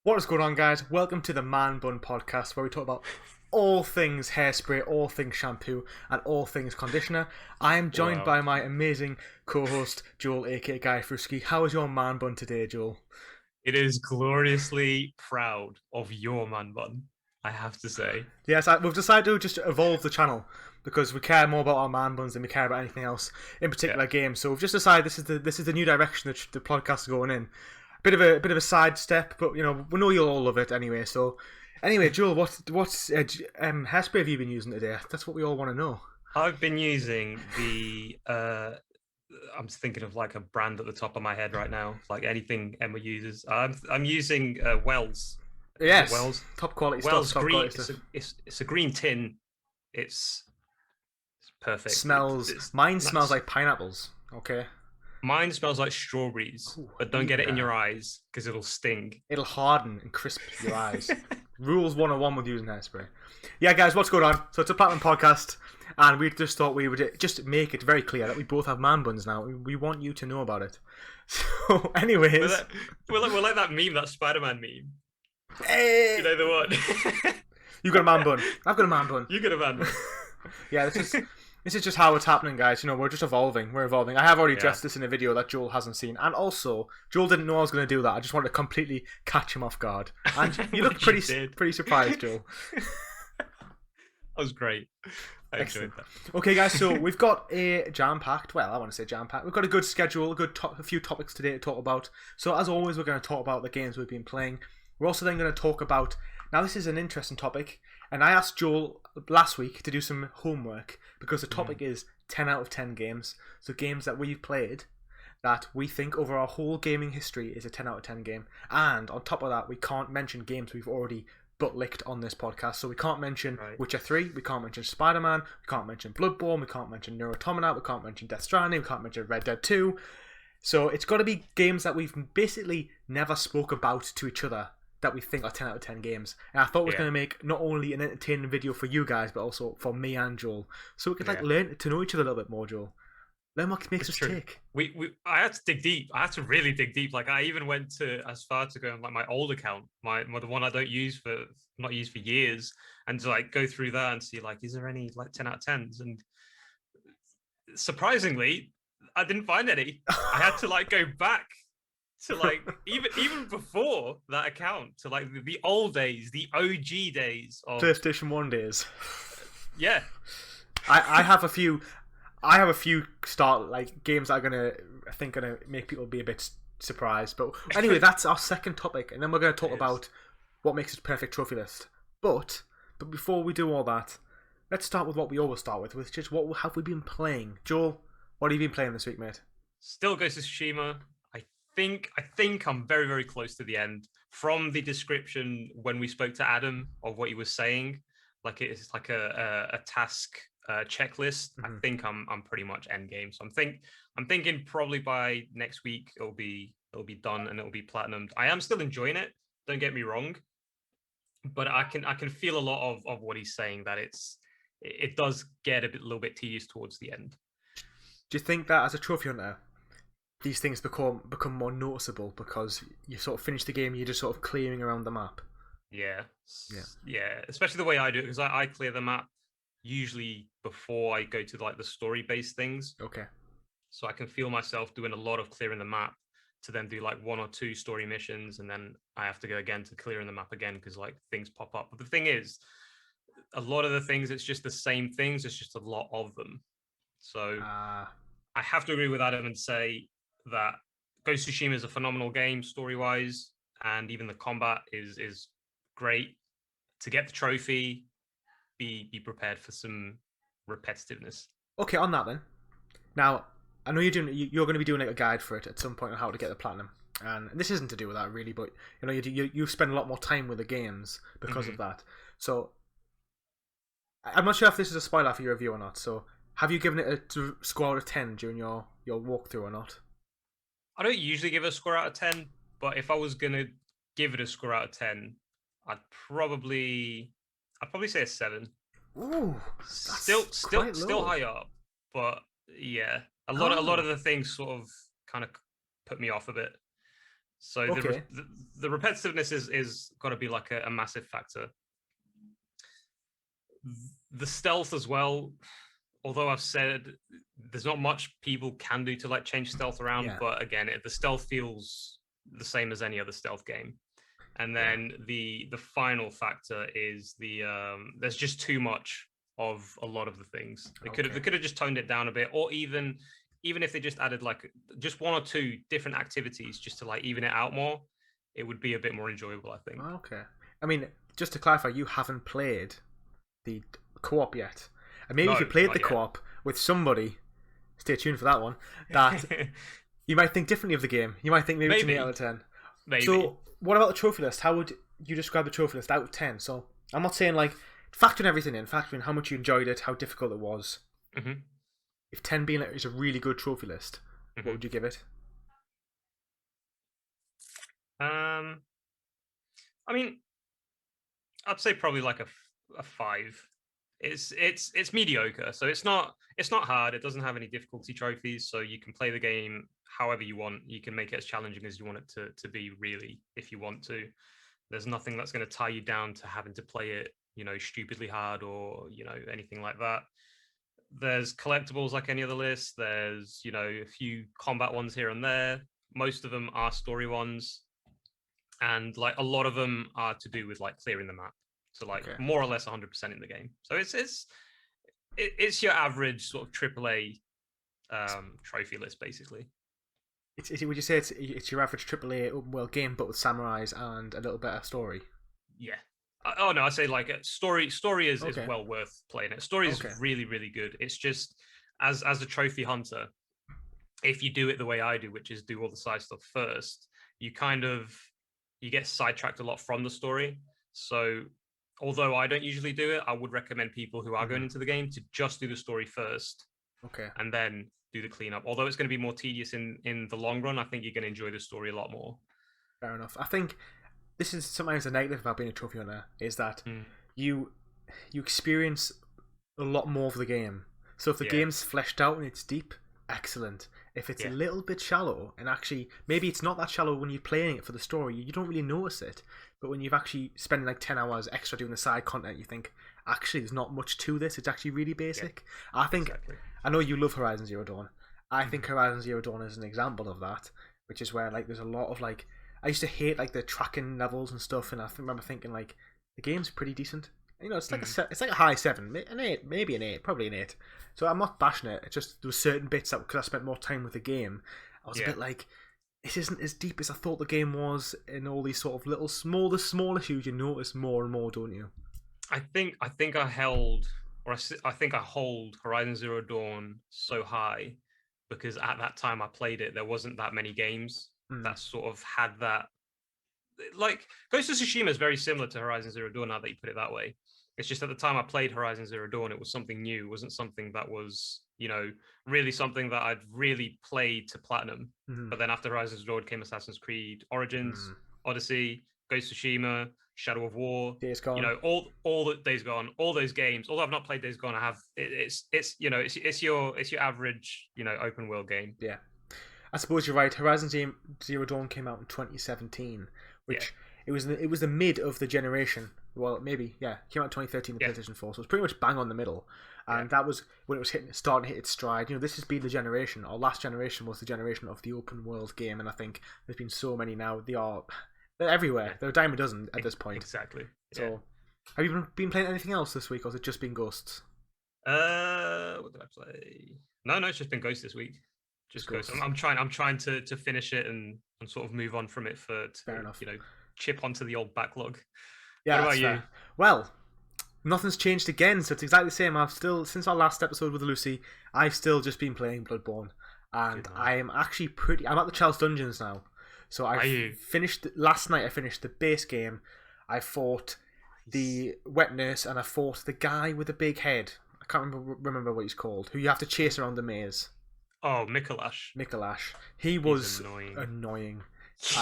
What is going on, guys? Welcome to the Man Bun Podcast, where we talk about all things hairspray, all things shampoo, and all things conditioner. I am joined by my amazing co-host, Joel, aka GuyFarruski. How is your man bun today, Joel? It is gloriously proud of your man bun, I have to say. Yes, we've decided to just evolve the channel because we care more about our man buns than we care about anything else, in particular games. So we've just decided this is the new direction that the podcast is going in. Bit of a sidestep, but we know you'll all love it anyway. So, anyway, Joel, what hairspray have you been using today? That's what we all want to know. I've been using the. I'm thinking of like a brand at the top of my head right now, like anything Emma uses. I'm using Wells. Yes, Wells, top quality Wells stuff. green. Stuff. It's a green tin. It's perfect. Mine smells like pineapples. Okay. Mine smells like strawberries, Ooh, but don't get it in your eyes because it'll sting. It'll harden and crisp your eyes. Rules 101 with using hairspray. Yeah, guys, what's going on? So it's a Platinum podcast, and we just thought we would just make it very clear that we both have man buns now. We want you to know about it. So, anyways, we're like that meme, that Spider-Man meme. Hey! You know the one. You got a man bun. I've got a man bun. You got a man bun. Yeah, this is just how it's happening, guys. We're just evolving. We're evolving. I have already addressed this in a video that Joel hasn't seen. And also, Joel didn't know I was going to do that. I just wanted to completely catch him off guard. And you look pretty surprised, Joel. That was great. I enjoyed that. Okay, guys, so we've got a jam-packed, well, I want to say jam-packed. We've got a good schedule, a few topics today to talk about. So as always, we're going to talk about the games we've been playing. We're also then going to talk about, now this is an interesting topic, and I asked Joel last week to do some homework because the topic is 10 out of 10 games. So games that we've played that we think over our whole gaming history is a 10 out of 10 game. And on top of that, we can't mention games we've already butt-licked on this podcast. So we can't mention Witcher 3, we can't mention Spider-Man, we can't mention Bloodborne, we can't mention Nier Automata, we can't mention Death Stranding, we can't mention Red Dead 2. So it's got to be games that we've basically never spoke about to each other that we think are 10 out of 10 games. And I thought it was going to make not only an entertaining video for you guys, but also for me and Joel. So we could learn to know each other a little bit more, Joel. Learn what makes us tick. I had to dig deep. I had to really dig deep. Like I even went as far to go on like my old account, the one I don't use not used for years, and to like go through that and see like, is there any like 10 out of 10s? And surprisingly, I didn't find any. I had to like go back to like even before that account, to like the old days, the OG days of PlayStation 1 days. Yeah. I have a few start like games that are I think gonna make people be a bit surprised. But anyway, that's our second topic, and then we're gonna talk about what makes a perfect trophy list. But before we do all that, let's start with what we always start with, which is what have we been playing? Joel, what have you been playing this week, mate? Still Ghost of Tsushima. I think I'm very, very close to the end. From the description when we spoke to Adam of what he was saying, like it's like a task checklist. I think I'm pretty much end game. So I'm thinking probably by next week it'll be done and it'll be platinumed. I am still enjoying it. Don't get me wrong, but I can feel a lot of what he's saying, that it does get a little bit tedious towards the end. Do you think that as a trophy hunter, these things become more noticeable because you sort of finish the game, you're just sort of clearing around the map? Yeah. Especially the way I do it, because I clear the map usually before I go to like the story-based things. Okay. So I can feel myself doing a lot of clearing the map to then do like one or two story missions, and then I have to go again to clearing the map again because like things pop up. But the thing is, a lot of the things, it's just the same things. It's just a lot of them. So I have to agree with Adam and say that Ghost of Tsushima is a phenomenal game story-wise, and even the combat is great. To get the trophy, be prepared for some repetitiveness. Okay, on that then. Now, I know you're going to be doing like a guide for it at some point on how to get the platinum, and this isn't to do with that really, but you spend a lot more time with the games because of that. So I'm not sure if this is a spoiler for your review or not. So have you given it a score out of 10 during your walkthrough or not? I don't usually give a score out of 10, but if I was going to give it a score out of 10, I'd probably say a 7. Ooh, still high up, but yeah, a lot of the things sort of kind of put me off a bit. So Okay. the repetitiveness is got to be like a massive factor. The stealth as well, although I've said there's not much people can do to like change stealth around, Yeah. but again, the stealth feels the same as any other stealth game. And Yeah. then the final factor is there's just too much of a lot of the things. They could have just toned it down a bit, or even if they just added like just one or two different activities just to like even it out more, it would be a bit more enjoyable, I think. Okay. I mean, just to clarify, you haven't played the co-op yet, and maybe if you No, played not the yet. co-op with somebody, stay tuned for that one. That you might think differently of the game. You might think maybe it's an 8 out of 10. Maybe. So, what about the trophy list? How would you describe the trophy list out of 10? So, I'm not saying like factoring everything in, factoring how much you enjoyed it, how difficult it was. Mm-hmm. If 10 being is a really good trophy list, what would you give it? I mean, I'd say probably like a 5. It's mediocre, so it's not hard. It doesn't have any difficulty trophies, so you can play the game however you want. You can make it as challenging as you want it to be, really, if you want to. There's nothing that's going to tie you down to having to play it, stupidly hard or anything like that. There's collectibles like any other list. There's a few combat ones here and there. Most of them are story ones, and like a lot of them are to do with like clearing the map. So like more or less 100% in the game. So it's your average sort of AAA trophy list, basically. Would you say it's your average AAA open world game, but with samurais and a little better story? Yeah. Oh no, I say like story is well worth playing. It story is really, really good. It's just as a trophy hunter, if you do it the way I do, which is do all the side stuff first, you get sidetracked a lot from the story. So although I don't usually do it, I would recommend people who are going into the game to just do the story first. Okay. And then do the cleanup. Although it's going to be more tedious in the long run, I think you're going to enjoy the story a lot more. Fair enough. I think this is sometimes a negative about being a trophy hunter, is that you experience a lot more of the game. So if the game's fleshed out and it's deep, excellent. If it's a little bit shallow, and actually maybe it's not that shallow when you're playing it for the story, you don't really notice it. But when you've actually spent like 10 hours extra doing the side content, you think, actually there's not much to this, it's actually really basic. I think I know you love Horizon Zero Dawn. I think Horizon Zero Dawn is an example of that, which is where like there's a lot of like, I used to hate like the tracking levels and stuff, and I remember thinking like the game's pretty decent. It's like it's like a high 7, an 8, maybe an 8, probably an 8. So I'm not bashing it. It's just there were certain bits that because I spent more time with the game, I was a bit like, this isn't as deep as I thought the game was. In all these sort of little small issues, you notice more and more, don't you? I think I hold Horizon Zero Dawn so high because at that time I played it, there wasn't that many games that sort of had that. Like Ghost of Tsushima is very similar to Horizon Zero Dawn now that you put it that way. It's just at the time I played Horizon Zero Dawn, it was something new. It wasn't something that was, really something that I'd really played to platinum. But then after Horizon Zero Dawn came Assassin's Creed Origins, Odyssey, Ghost of Tsushima, Shadow of War, Days Gone. All the Days Gone, all those games. Although I've not played Days Gone, I have. It's your average open world game. Yeah, I suppose you're right. Horizon Zero Dawn came out in 2017, which it was the mid of the generation. Well, maybe came out in 2013, the PlayStation 4, so it's pretty much bang on the middle. And that was when it was starting to hit its stride. This has been the generation. Our last generation was the generation of the open world game, and I think there's been so many now. They're everywhere. They're a dime a dozen at this point. Exactly. So, have you been playing anything else this week, or has it just been Ghosts? What did I play? No, it's just been Ghosts this week. Just Ghosts. I'm trying to finish it and sort of move on from it Fair enough. Chip onto the old backlog. Yeah, what about you? Fair. Well, nothing's changed again, so it's exactly the same. I've still, since our last episode with Lucy, I've still just been playing Bloodborne, and I am actually I'm at the Chalice Dungeons now. So I finished last night. I finished the base game. I fought the wet nurse, and I fought the guy with the big head. I can't remember what he's called. Who you have to chase around the maze. Oh, Mikolash. He was annoying.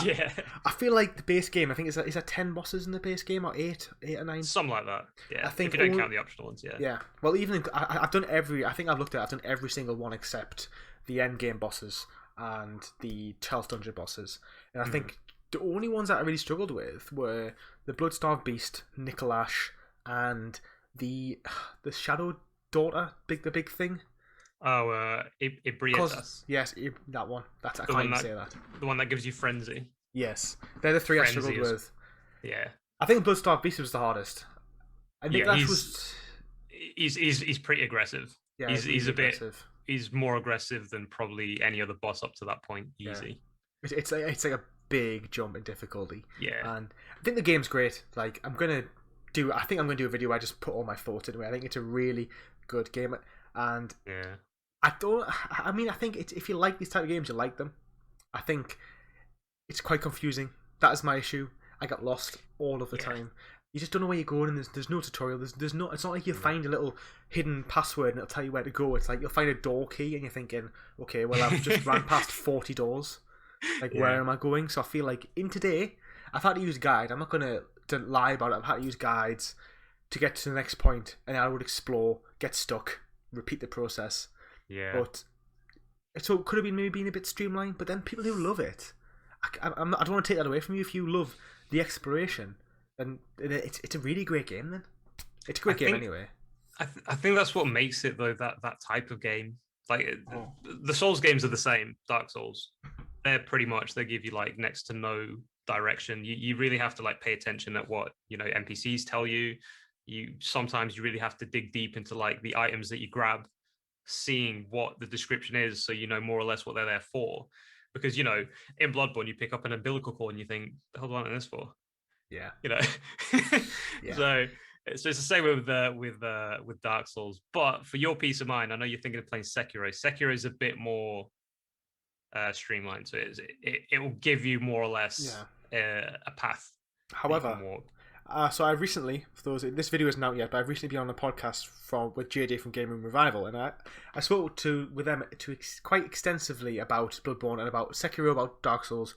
Yeah. I feel like the base game, I think is that 10 bosses in the base game, or 8 or 9? Something like that. Yeah. I think if you don't count the optional ones, yeah. Yeah. Well, even I've done I've done every single one except the end game bosses and the Chalice Dungeon bosses. And I think The only ones that I really struggled with were the Bloodstarved Beast, Nicolash, and the Shadow Daughter, the big thing. Oh, Ibrietas. Yes, that one. That's I The can't one even that say that. the one that gives you frenzy. Yes, they're the three I Frenzy struggled is with. yeah. I think Bloodstarved Beast was the hardest. And Yeah, Nicolash was he's pretty aggressive. He's really a bit aggressive. he's more aggressive than probably any other boss up to that point. Yeah. Easy. It's like a big jump in difficulty. Yeah. And I think the game's great. Like I think I'm gonna do a video where I just put all my thoughts into it. I think it's a really good game, and Yeah. I think if you like these type of games, you like them. I think it's quite confusing. That is my issue. I got lost all of the time. You just don't know where you're going, and there's no tutorial. There's no. It's not like you find a little hidden password and it'll tell you where to go. It's like you'll find a door key and you're thinking, okay, well I've just ran past 40 doors. Like where am I going? So I feel like in today I've had to use guide. I'm not gonna lie about it. I've had to use guides to get to the next point, and I would explore, get stuck, repeat the process. Yeah. But so it could have been maybe being a bit streamlined. But then people who love it, I don't want to take that away from you. If you love the exploration, then it's a really great game. Then it's a great game anyway. I think that's what makes it though, that type of game. Like the Souls games are the same. Dark Souls, they're pretty much, they give you like next to no direction. You really have to like pay attention at what NPCs tell you. Sometimes you really have to dig deep into like the items that you grab, seeing what the description is, so you know more or less what they're there for. Because in Bloodborne you pick up an umbilical cord and you think, the hell do I want this for? Yeah. Yeah. So it's the same with Dark Souls. But for your peace of mind, I know you're thinking of playing Sekiro. Sekiro is a bit more streamlined, so it will give you more or less a path. However, so I recently, for those, this video isn't out yet, but I've recently been on a podcast with JJ from Game Room Revival, and I spoke with them quite extensively about Bloodborne and about Sekiro, about Dark Souls.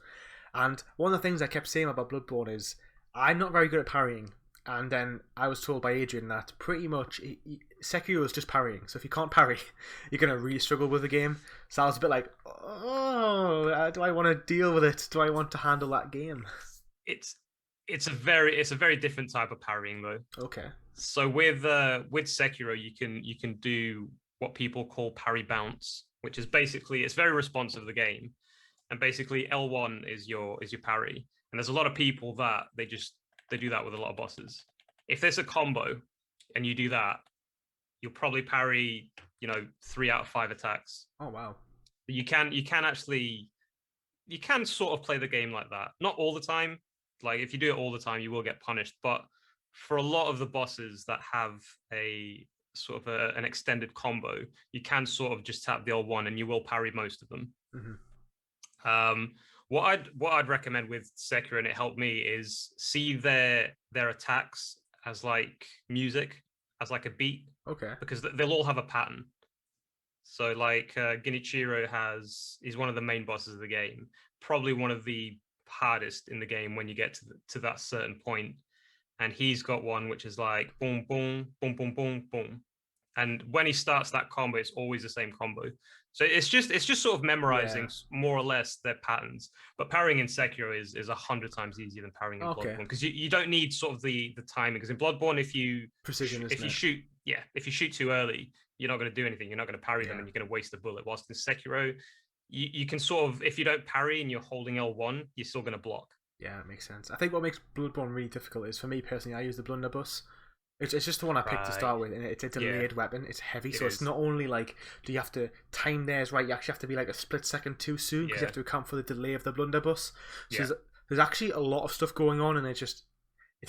And one of the things I kept saying about Bloodborne is I'm not very good at parrying. And then I was told by Adrian that pretty much Sekiro is just parrying. So if you can't parry, you're going to really struggle with the game. So I was a bit like, oh, do I want to deal with it? Do I want to handle that game? It's a very different type of parrying though. Okay. So with Sekiro, you can do what people call parry bounce, which is basically, it's very responsive to the game. And basically L1 is your parry. And there's a lot of people that they do that with a lot of bosses. If there's a combo and you do that, you'll probably parry, 3 out of 5 attacks. Oh wow. You can sort of play the game like that. Not all the time. Like if you do it all the time, you will get punished. But for a lot of the bosses that have a sort of an extended combo, you can sort of just tap the L1 and you will parry most of them. Mm-hmm. What I'd recommend with Sekiro, and it helped me, is see their attacks as like music, as like a beat. Okay. Because they'll all have a pattern. So like Genichiro is one of the main bosses of the game. Probably one of the hardest in the game when you get to that certain point. And he's got one which is like boom, boom, boom, boom, boom, boom. And when he starts that combo, it's always the same combo. So it's just sort of memorizing more or less their patterns. But parrying in Sekiro is 100 times easier than parrying in Bloodborne, because you don't need sort of the timing. Because in Bloodborne, if you shoot too early, you're not going to do anything. You're not going to parry them, and you're going to waste the bullet. Whilst in Sekiro, you can sort of, if you don't parry and you're holding L1, you're still going to block. Yeah, it makes sense. I think what makes Bloodborne really difficult is, for me personally, I use the blunderbuss. It's just the one I picked to start with, and it's a delayed weapon. It's heavy, so it's not only like, do you have to time theirs right, you actually have to be like a split second too soon, because you have to account for the delay of the blunderbuss. So there's actually a lot of stuff going on, and it's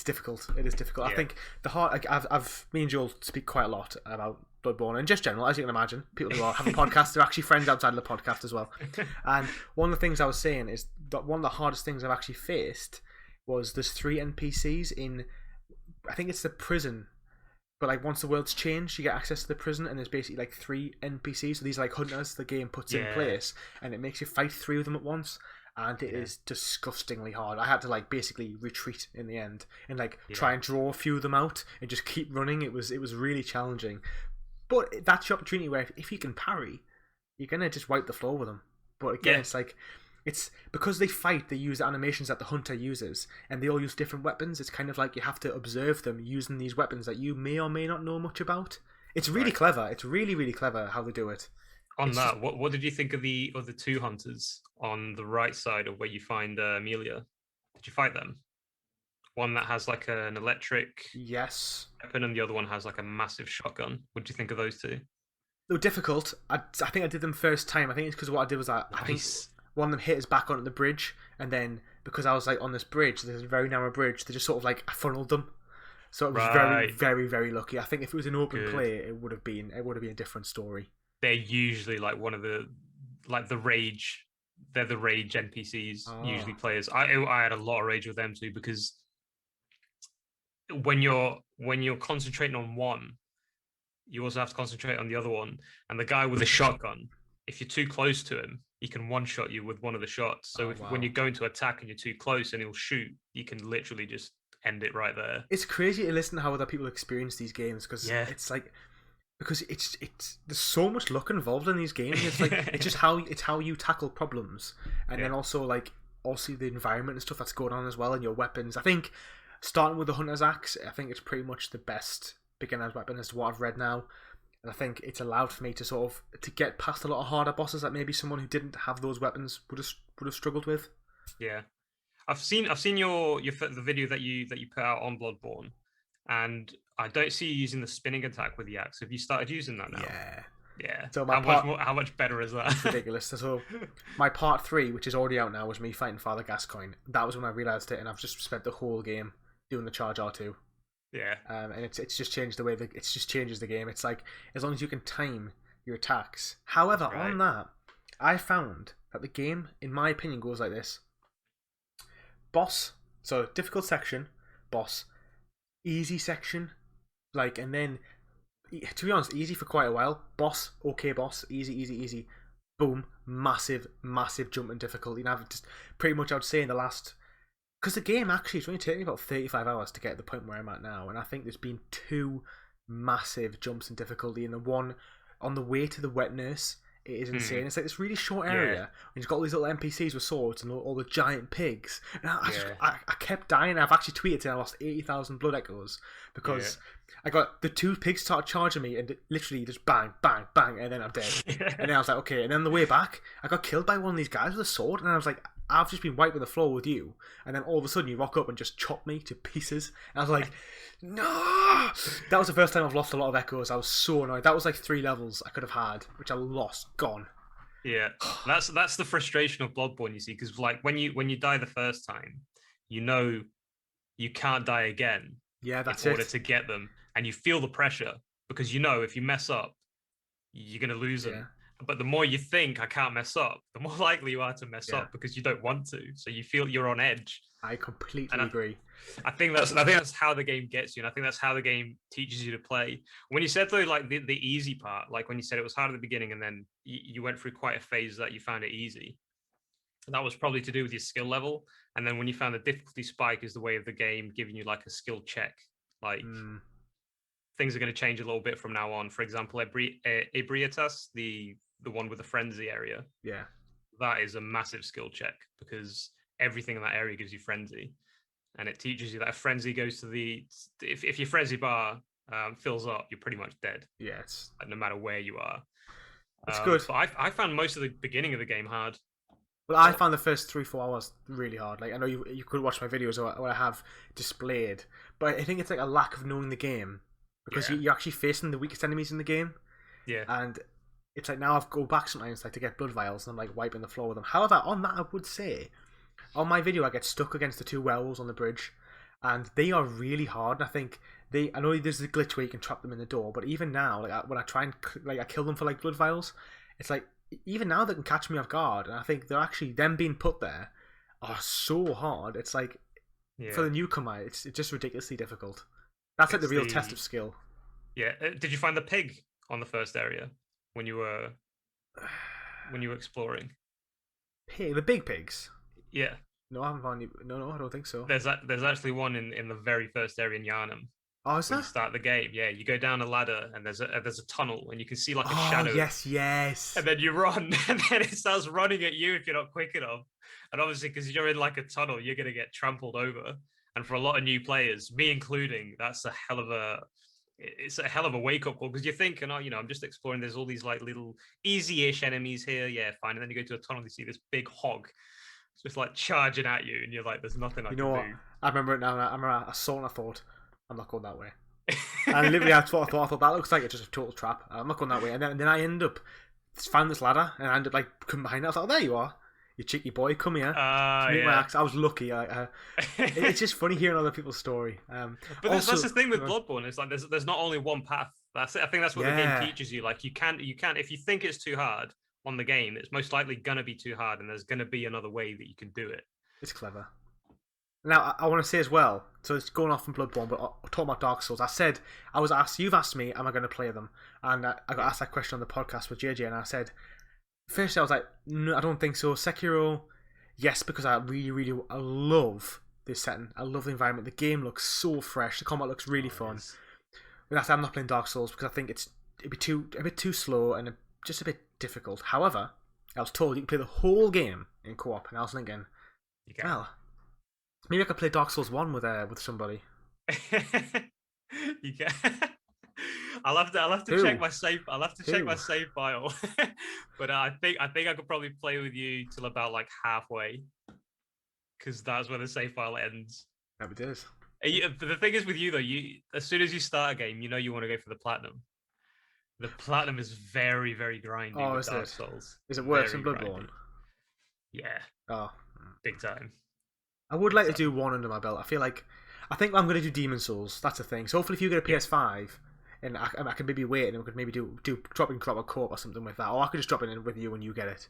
difficult. It is difficult. I think me and Joel speak quite a lot about Bloodborne, and just general, as you can imagine, people who have a podcast, they're actually friends outside of the podcast as well. And one of the things I was saying is that one of the hardest things I've actually faced was there's 3 NPCs in, I think it's the prison, but like once the world's changed, you get access to the prison, and there's basically like 3 NPCs. So these are like hunters the game puts in place, and it makes you fight 3 of them at once, and it is disgustingly hard. I had to like basically retreat in the end and like try and draw a few of them out and just keep running. It was really challenging, but that's the opportunity where if you can parry, you're gonna just wipe the floor with them. But again, it's like it's because they fight. They use animations that the hunter uses, and they all use different weapons. It's kind of like you have to observe them using these weapons that you may or may not know much about. It's really Right. clever. It's really really clever how they do it. On It's just that, what did you think of the two hunters on the right side of where you find Amelia? Did you fight them? One that has like an electric yes. weapon, and the other one has like a massive shotgun. What do you think of those two? They were difficult. I think I did them first time. I think it's because what I did was I think Nice. one of them hit us back onto the bridge, and then because I was like on this bridge, there's a very narrow bridge, they just sort of like funneled them. So it was very, Right. very, very lucky. I think if it was an open Good. play, it would have been a different story. They're usually like one of the like the rage. They're the rage NPCs. Usually Ah, players. I had a lot of rage with them too because when you're concentrating on one, you also have to concentrate on the other one. And the guy with the shotgun, if you're too close to him, he can one shot you with one of the shots. So oh when wow. you're going to attack and you're too close and he'll shoot, you can literally just end it right there. It's crazy to listen to how other people experience these games because Yeah. it's like because it's there's so much luck involved in these games. It's like it's how you tackle problems, and then Yeah. also like also the environment and stuff that's going on as well, and your weapons. I think starting with the hunter's axe, I think it's pretty much the best beginner's weapon as to what I've read now, and I think it's allowed for me to sort of to get past a lot of harder bosses that maybe someone who didn't have those weapons would have struggled with. Yeah. I've seen your the video that you put out on Bloodborne, and I don't see you using the spinning attack with the axe. Have you started using that now? Yeah. Yeah. So my How much part, more, how much better is that? it's ridiculous. So my part three, which is already out now, was me fighting Father Gascoigne. That was when I realised it, and I've just spent the whole game doing the charge R2. Yeah. And it's just changed the way that it just changes the game. It's like as long as you can time your attacks. However, Right. on that, I found that the game, in my opinion, goes like this: boss, so difficult section, boss, easy section, like, and then to be honest, easy for quite a while. Boss, okay, boss, easy, easy, easy. Boom, massive, massive jump in difficulty. And I've just pretty much, I would say, in the last, because the game actually it's only taken me about 35 hours to get to the point where I'm at now, and I think there's been two massive jumps in difficulty, and the one on the way to the wet nurse. It is insane. Hmm. It's like this really short Yeah. area, and you've got all these little NPCs with swords and all the giant pigs. And Yeah. I kept dying. I've actually tweeted saying I lost 80,000 blood echoes because I got the two pigs started charging me and literally just bang, bang, bang, and then I'm dead. Yeah. And then I was like, okay. And then on the way back, I got killed by one of these guys with a sword, and I was like, I've just been wiping the floor with you, and then all of a sudden you rock up and just chop me to pieces. And I was like, no! That was the first time I've lost a lot of echoes. I was so annoyed. That was like 3 levels I could have had, which I lost, gone. Yeah, that's the frustration of Bloodborne, you see, because like when you die the first time, you know you can't die again Yeah, in that's order it. to get them, and you feel the pressure because you know if you mess up, you're gonna lose Yeah, them. But the more you think I can't mess up, the more likely you are to mess yeah. up because you don't want to. So you feel you're on edge, I and completely agree. I think that's how the game gets you, and I think that's how the game teaches you to play. When you said though, like the easy part, like when you said it was hard at the beginning, and then you went through quite a phase that you found it easy. That was probably to do with your skill level, and then when you found the difficulty spike is the way of the game giving you like a skill check. Like Mm, things are going to change a little bit from now on. For example, Ebrietas, the one with the frenzy area, yeah. that is a massive skill check because everything in that area gives you frenzy, and it teaches you that if frenzy goes to the if your frenzy bar fills up, you're pretty much dead, Yeah, it's like, no matter where you are. it's good. But I found most of the beginning of the game hard. Well, I But found the first 3-4 hours really hard. Like I know you could watch my videos or what I have displayed, but I think it's like a lack of knowing the game because yeah, you're actually facing the weakest enemies in the game, yeah, and it's like now I've go back sometimes like to get blood vials and I'm like wiping the floor with them. However, on that I would say on my video I get stuck against the two werewolves on the bridge, and they are really hard. And I think I know there's a glitch where you can trap them in the door, but even now like when I try and like I kill them for like blood vials, it's like even now they can catch me off guard, and I think they're actually them being put there are so hard. It's like for yeah. the newcomer, it's just ridiculously difficult. That's like the It's real test the of skill. Yeah. Did you find the pig on the first area when you were exploring? The big pigs. Yeah. No, I haven't found any. No, I don't think so. There's actually one in the very first area in Yarnum. Oh, is when you that? start the game. Yeah, you go down a ladder and there's a tunnel and you can see like a Oh, shadow, yes, yes. and then you run, and then it starts running at you if you're not quick enough. And obviously, because you're in like a tunnel, you're gonna get trampled over. And for a lot of new players, me including, that's a hell of a it's a hell of a wake up call because you're thinking, oh, I'm just exploring. There's all these like little easy-ish enemies here. Yeah, fine. And then you go to a tunnel, you see this big hog just like charging at you, and you're like, there's nothing I You can know what? do. I remember it now. I remember I saw and I thought, I'm not going that way. And literally, I thought that looks like it's just a total trap. I'm not going that way. And then I end up found this ladder, and I end up like coming behind it. I was like, oh, there you are, you cheeky boy, come here. Meet my Yeah. axe. I was lucky. It's just funny hearing other people's story. But Also, that's the thing with Bloodborne. It's like there's not only one path. That's it. I think that's what the yeah, game teaches you. Like you can't if you think it's too hard on the game, it's most likely gonna be too hard, and there's gonna be another way that you can do it. it's clever. Now, I want to say as well, so it's going off from Bloodborne, but talking about Dark Souls, I was asked, you've asked me, am I going to play them? And I got asked that question on the podcast with JJ, and I said, first I was like, no, I don't think so. Sekiro, yes, because I love this setting. I love the environment. The game looks so fresh. The combat looks really fun. But that's why I'm not playing Dark Souls, because I think it'd be a bit too slow and just a bit difficult. However, I was told you can play the whole game in co-op, and I was thinking, well, maybe I could play Dark Souls 1 with somebody. You can. I'll have to check my save. I'll have to check my save file. But I think I could probably play with you till about like halfway, because that's where the save file ends. That it is. But the thing is with you though, as soon as you start a game, you want to go for the platinum. The platinum is very, very grindy. Oh, with is Dark it? Souls. Is it worse Very than Bloodborne? grindy. Yeah. Oh, Big time. I would like to do one under my belt. I think I'm going to do Demon Souls. That's the thing. So hopefully, if you get a PS5, and I can maybe wait, and we could maybe do drop a co-op or something with that, or I could just drop it in with you when you get it.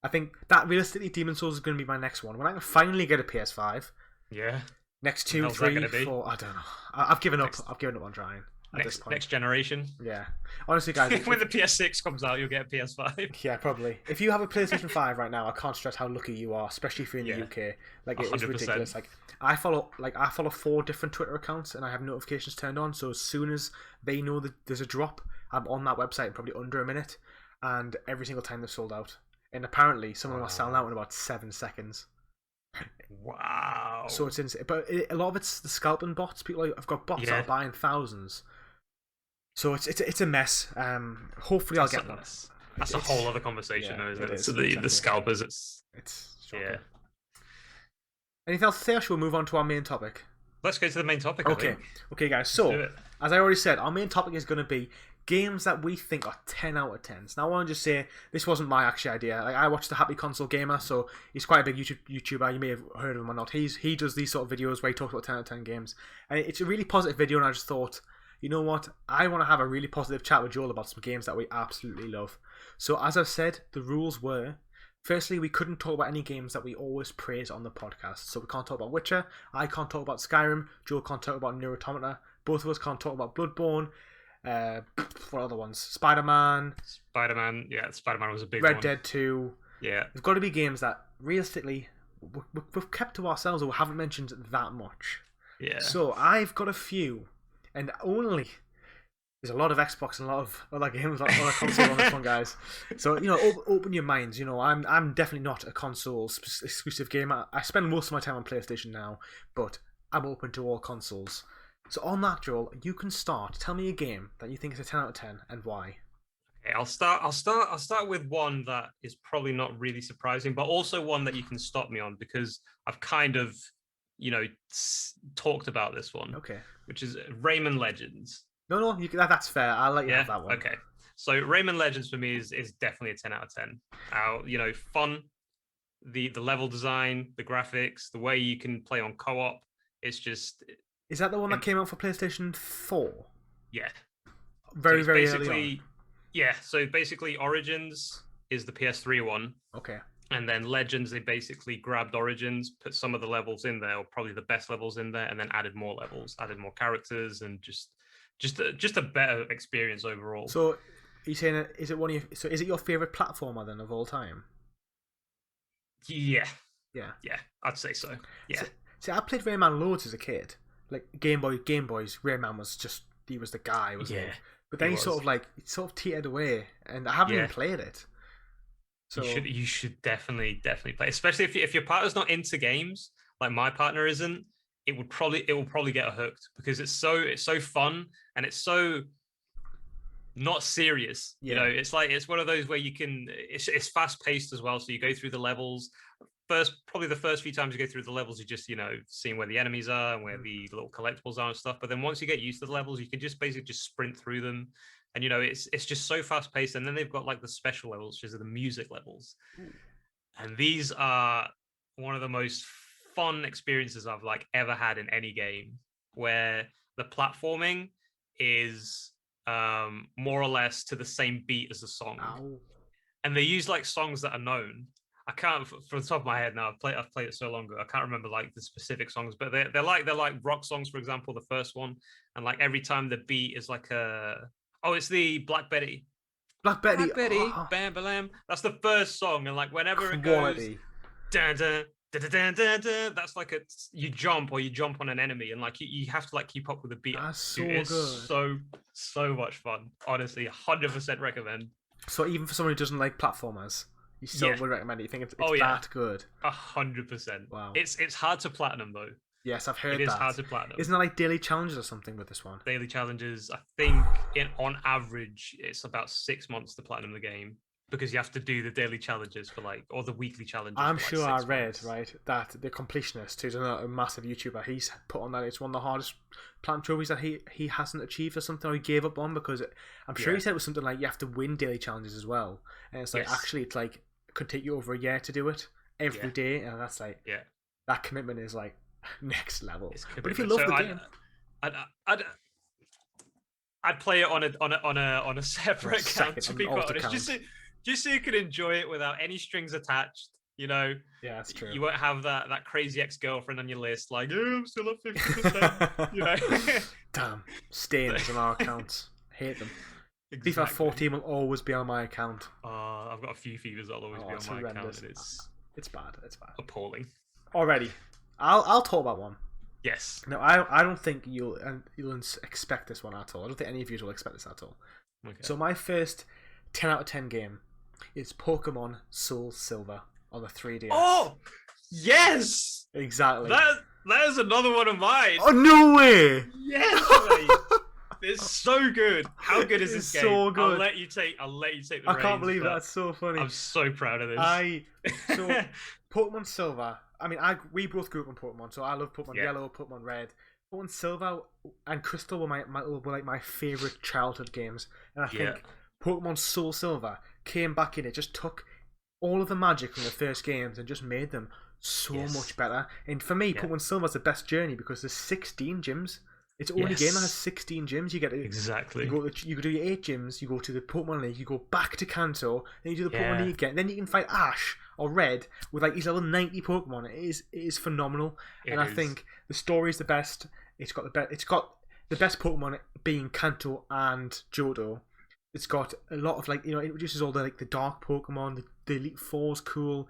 I think that realistically, Demon Souls is going to be my next one when I can finally get a PS5. Yeah. Next 2, 3, 4. I don't know. I've given up. I've given up on trying. Next generation. Yeah. Honestly, guys. When the PS6 comes out, you'll get a PS5. Yeah, probably. If you have a PlayStation 5 right now, I can't stress how lucky you are, especially if you're in the UK. Like, it is 100%. ridiculous. Like, I follow 4 different Twitter accounts, and I have notifications turned on. So as soon as they know that there's a drop, I'm on that website in probably under a minute, and every single time they're sold out. And apparently, some of them are selling out in about 7 seconds. Wow. So it's insane. But a lot of it's the scalping bots. People have got bots that are buying thousands. So it's a mess. Hopefully I'll get that. That's a whole other conversation, though, isn't it? So exactly. the scalpers, it's shocking. Yeah. Anything else to say, or should we move on to our main topic? Let's go to the main topic. Okay, guys. So as I already said, our main topic is going to be games that we think are 10 out of 10s. Now I want to just say this wasn't my actual idea. Like, I watched the Happy Console Gamer, so he's quite a big YouTuber. You may have heard of him or not. He does these sort of videos where he talks about 10 out of 10 games, and it's a really positive video. And I just thought, you know what? I want to have a really positive chat with Joel about some games that we absolutely love. So as I've said, the rules were, firstly, we couldn't talk about any games that we always praise on the podcast. So we can't talk about Witcher, I can't talk about Skyrim, Joel can't talk about Nier Automata, both of us can't talk about Bloodborne, what other ones? Spider-Man, Spider-Man was a big one. Red Dead 2. Yeah. There's got to be games that, realistically, we've kept to ourselves or we haven't mentioned that much. Yeah. So I've got a few, and only... There's a lot of Xbox and a lot of other games, a lot of console on this one, guys. So, open your minds. I'm definitely not a console exclusive gamer. I spend most of my time on PlayStation now, but I'm open to all consoles. So on that, Joel, you can start. Tell me a game that you think is a 10 out of 10 and why. Okay, I'll start with one that is probably not really surprising, but also one that you can stop me on because I've kind of, talked about this one. Okay. Which is Rayman Legends. No, that's fair. I'll let you have that one. Okay. So Rayman Legends for me is definitely a 10 out of 10. Fun, the level design, the graphics, the way you can play on co-op. It's just... Is that the one that came out for PlayStation 4? Yeah. Very early on. Yeah, so basically Origins is the PS3 one. Okay. And then Legends, they basically grabbed Origins, put some of the levels in there, or probably the best levels in there, and then added more levels, added more characters, and just a better experience overall. So, are you saying is it your favorite platformer then of all time? Yeah, yeah, I'd say so. Yeah. See, I played Rayman loads as a kid. like Game Boys, Rayman was just he was the guy, wasn't he? Yeah, But then he he sort was. of like teetered away, and I haven't even Yeah, played it. So you should definitely play, especially if your partner's not into games like my partner isn't. It will probably get her hooked because it's so fun and it's so not serious. You know, yeah, it's like it's one of those where you can it's fast paced as well. So you go through the levels. Probably the first few times you go through the levels, you just seeing where the enemies are and where the little collectibles are and stuff. But then once you get used to the levels, you can just basically just sprint through them, and it's just so fast paced. And then they've got like the special levels, which are the music levels, and these are one of the most fun experiences I've like ever had in any game, where the platforming is more or less to the same beat as the song, ow. and they use like songs that are known. I can't from the top of my head now. I've played it so long ago. I can't remember like the specific songs, but they're like rock songs, for example, the first one, and like every time the beat is like it's the Black Betty. Black Betty, Black Betty, bam bam. That's the first song, and like whenever it goes, quality. dun, dun, dun, dun, dun, dun, that's like you jump on an enemy, and like you have to like keep up with the beat. That's so Dude, it's good. so much fun. Honestly, 100% recommend. So even for someone who doesn't like platformers, you still Yeah. would recommend it. You think it's Oh yeah, that good? 100%. Wow. It's hard to platinum though. Yes, I've heard It is that. hard to platinum. Isn't that like daily challenges or something with this one? Daily challenges, I think on average, it's about 6 months to platinum the game because you have to do the daily challenges for like, or the weekly challenges. I'm for, like, sure I 6 read months. right that the completionist, who's a massive YouTuber, he's put on that it's one of the hardest platinum trophies that he hasn't achieved or something, or he gave up on because I'm sure he said it was something like you have to win daily challenges as well, and it's like actually it's like it could take you over a year to do it every day, and that's like that commitment is like next level. But if you love the game, I'd play it on a separate account, to be quite honest, just so you can enjoy it without any strings attached. Yeah, that's true. You won't have that crazy ex-girlfriend on your list, like, I'm still at 50%. Damn, stains on our accounts. Hate them. Exactly. FIFA 14 will always be on my account. I've got a few FIFAs that'll always be on my account, and it's bad. It's bad. Appalling. Already, I'll talk about one. Yes. No, I don't think you'll expect this one at all. I don't think any of you will expect this at all. Okay. So my first 10 out of 10 game is Pokemon Soul Silver on the 3DS. Oh, yes! Exactly. That is another one of mine. Oh, no way! Yes, mate. It's so good. How good is this game? So good. I'll let you take the I can't reins, believe that's so funny. I'm so proud of this. So Pokemon Silver. I mean, we both grew up on Pokemon, so I love Pokemon Yellow, Pokemon Red. Pokemon Silver and Crystal were like my favorite childhood games, and I think Pokemon Soul Silver came back in. It just took all of the magic from the first games and just made them so much better. And for me, Pokemon Silver is the best journey because there's 16 gyms. It's the only game that has 16 gyms. You get it exactly. You go do your 8 gyms. You go to the Pokemon League. You go back to Kanto. Then you do the Pokemon League again. Then you can fight Ash or Red with like these level 90 Pokemon. It is phenomenal. I think the story is the best. It's got the best Pokemon being Kanto and Johto. It's got a lot of like it introduces all the like the dark Pokemon. The Elite Four is cool,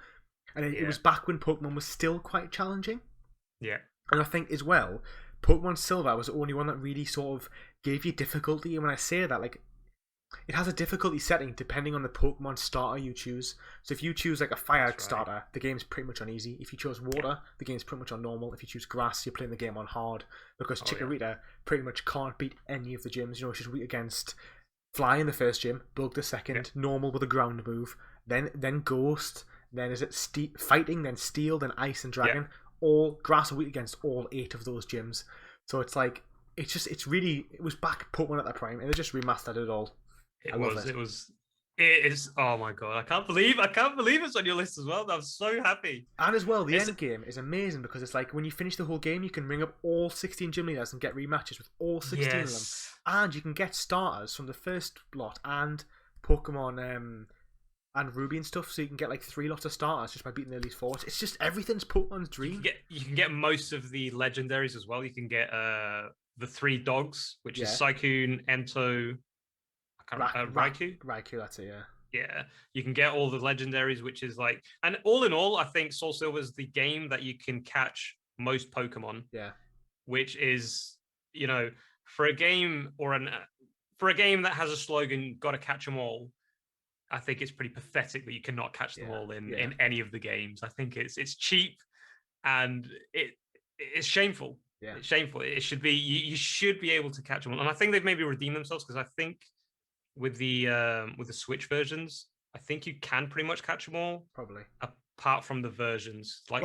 and it was back when Pokemon was still quite challenging. Yeah, and I think as well, Pokemon Silver was the only one that really sort of gave you difficulty. And when I say that, like, it has a difficulty setting depending on the Pokemon starter you choose. So if you choose like a fire starter, the game's pretty much on easy. If you chose water, the game's pretty much on normal. If you choose grass, you're playing the game on hard because Chikorita pretty much can't beat any of the gyms. She's weak against Fly in the first gym, Bug the second, normal with a ground move, then Ghost, then is it Fighting, then Steel, then Ice and Dragon. All grass are weak against all 8 of those gyms. So it's like it was back Pokemon at that prime, and they just remastered it all. It is. Oh my god! I can't believe it's on your list as well. I'm so happy. And as well, the end game is amazing because it's like when you finish the whole game, you can ring up all 16 gym leaders and get rematches with all 16 of them, and you can get starters from the first lot and Pokemon and Ruby and stuff. So you can get like 3 lots of starters just by beating the Elite Four. It's just everything's Pokemon's dream. You can get most of the legendaries as well. You can get the 3 dogs, which is Suicune, Ento. Raikou? Raikou, that's it, Yeah, you can get all the legendaries, which is like, and all in all, I think Soul Silver is the game that you can catch most Pokemon which is, you know, for a game for a game that has a slogan, "Got to catch them all." I think it's pretty pathetic that you cannot catch them all in any of the games. I think it's cheap and it's shameful. Yeah. It's shameful. It should be you should be able to catch them all. And I think they've maybe redeemed themselves because I think with the Switch versions, I think you can pretty much catch them all. Probably. Apart from the versions, like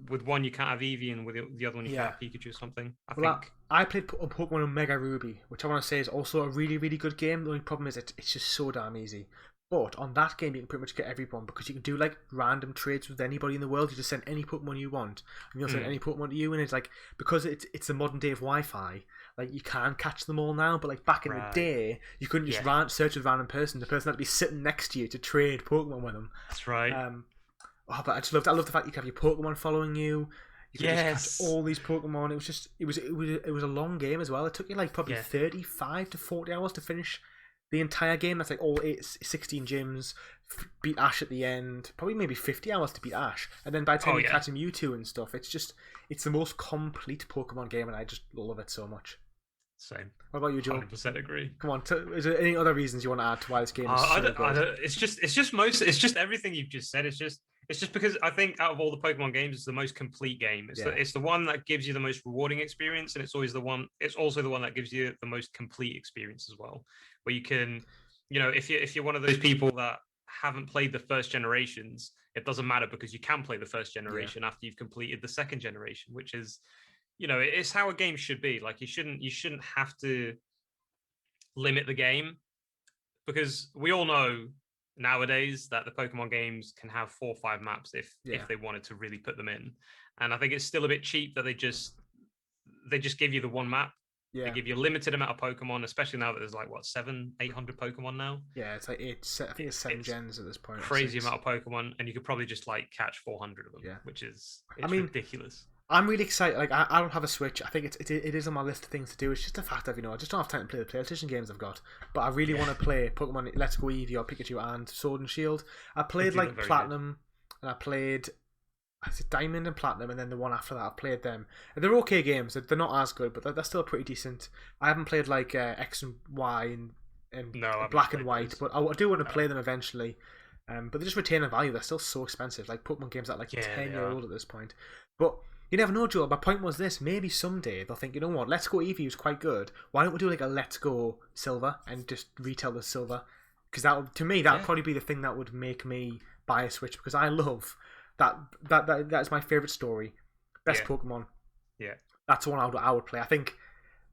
with one you can't have Eevee, and with the other one you can't have Pikachu or something. I think I played Pokemon Omega Ruby, which I want to say is also a really, really good game. The only problem is it's just so damn easy. But on that game, you can pretty much get everyone because you can do like random trades with anybody in the world. You just send any Pokemon you want, and you'll send any Pokemon to you. And it's like because it's the modern day of Wi-Fi, like you can catch them all now. But like back in the day, you couldn't just search with a random person. The person had to be sitting next to you to trade Pokemon with them. That's right. But I love the fact you can have your Pokemon following you. You can just catch all these Pokemon. It was a long game as well. It took you like probably 35 to 40 hours to finish the entire game. That's like all 16 gyms, beat Ash at the end, probably maybe 50 hours to beat Ash, and then by the time you catch him Mewtwo and stuff, it's the most complete Pokemon game, and I just love it so much. Same. What about you, Joe? 100% agree. Come on, is there any other reasons you want to add to why this game is so good? It's just everything you've just said. It's just because I think out of all the Pokemon games, it's the most complete game. It's the one that gives you the most rewarding experience, and it's also the one that gives you the most complete experience as well. Where you can, you know, if you're one of those people that haven't played the first generations, it doesn't matter because you can play the first generation after you've completed the second generation, which is, you know, it's how a game should be. Like you shouldn't have to limit the game because we all know nowadays that the Pokemon games can have 4 or 5 maps if they wanted to really put them in. And I think it's still a bit cheap that they just give you the one map. Yeah. They give you a limited amount of Pokemon, especially now that there's like 700-800 Pokemon now. Yeah, it's like I think it's 7 gens at this point. Crazy amount of Pokemon, and you could probably just like catch 400 of them. Yeah, which is ridiculous. I'm really excited. Like I don't have a Switch. I think it is on my list of things to do. It's just a fact of, you know, I just don't have time to play the PlayStation games I've got. But I really want to play Pokemon Let's Go Eevee or Pikachu and Sword and Shield. I played like Platinum, and I played Diamond and Platinum, and then the one after that I've played them. And they're okay games. They're not as good, but they're still pretty decent. I haven't played like X and Y and Black and White, but I do want to play them eventually. But they just retain their value. They're still so expensive. Like Pokemon games that are like 10-year-old at this point. But you never know, Joel. My point was this: maybe someday they'll think, you know what, Let's Go Eevee was quite good. Why don't we do like a Let's Go Silver and just retell the Silver? Because that would probably be the thing that would make me buy a Switch, because I love that is my favorite story. Best Pokemon. Yeah, that's the one I would play.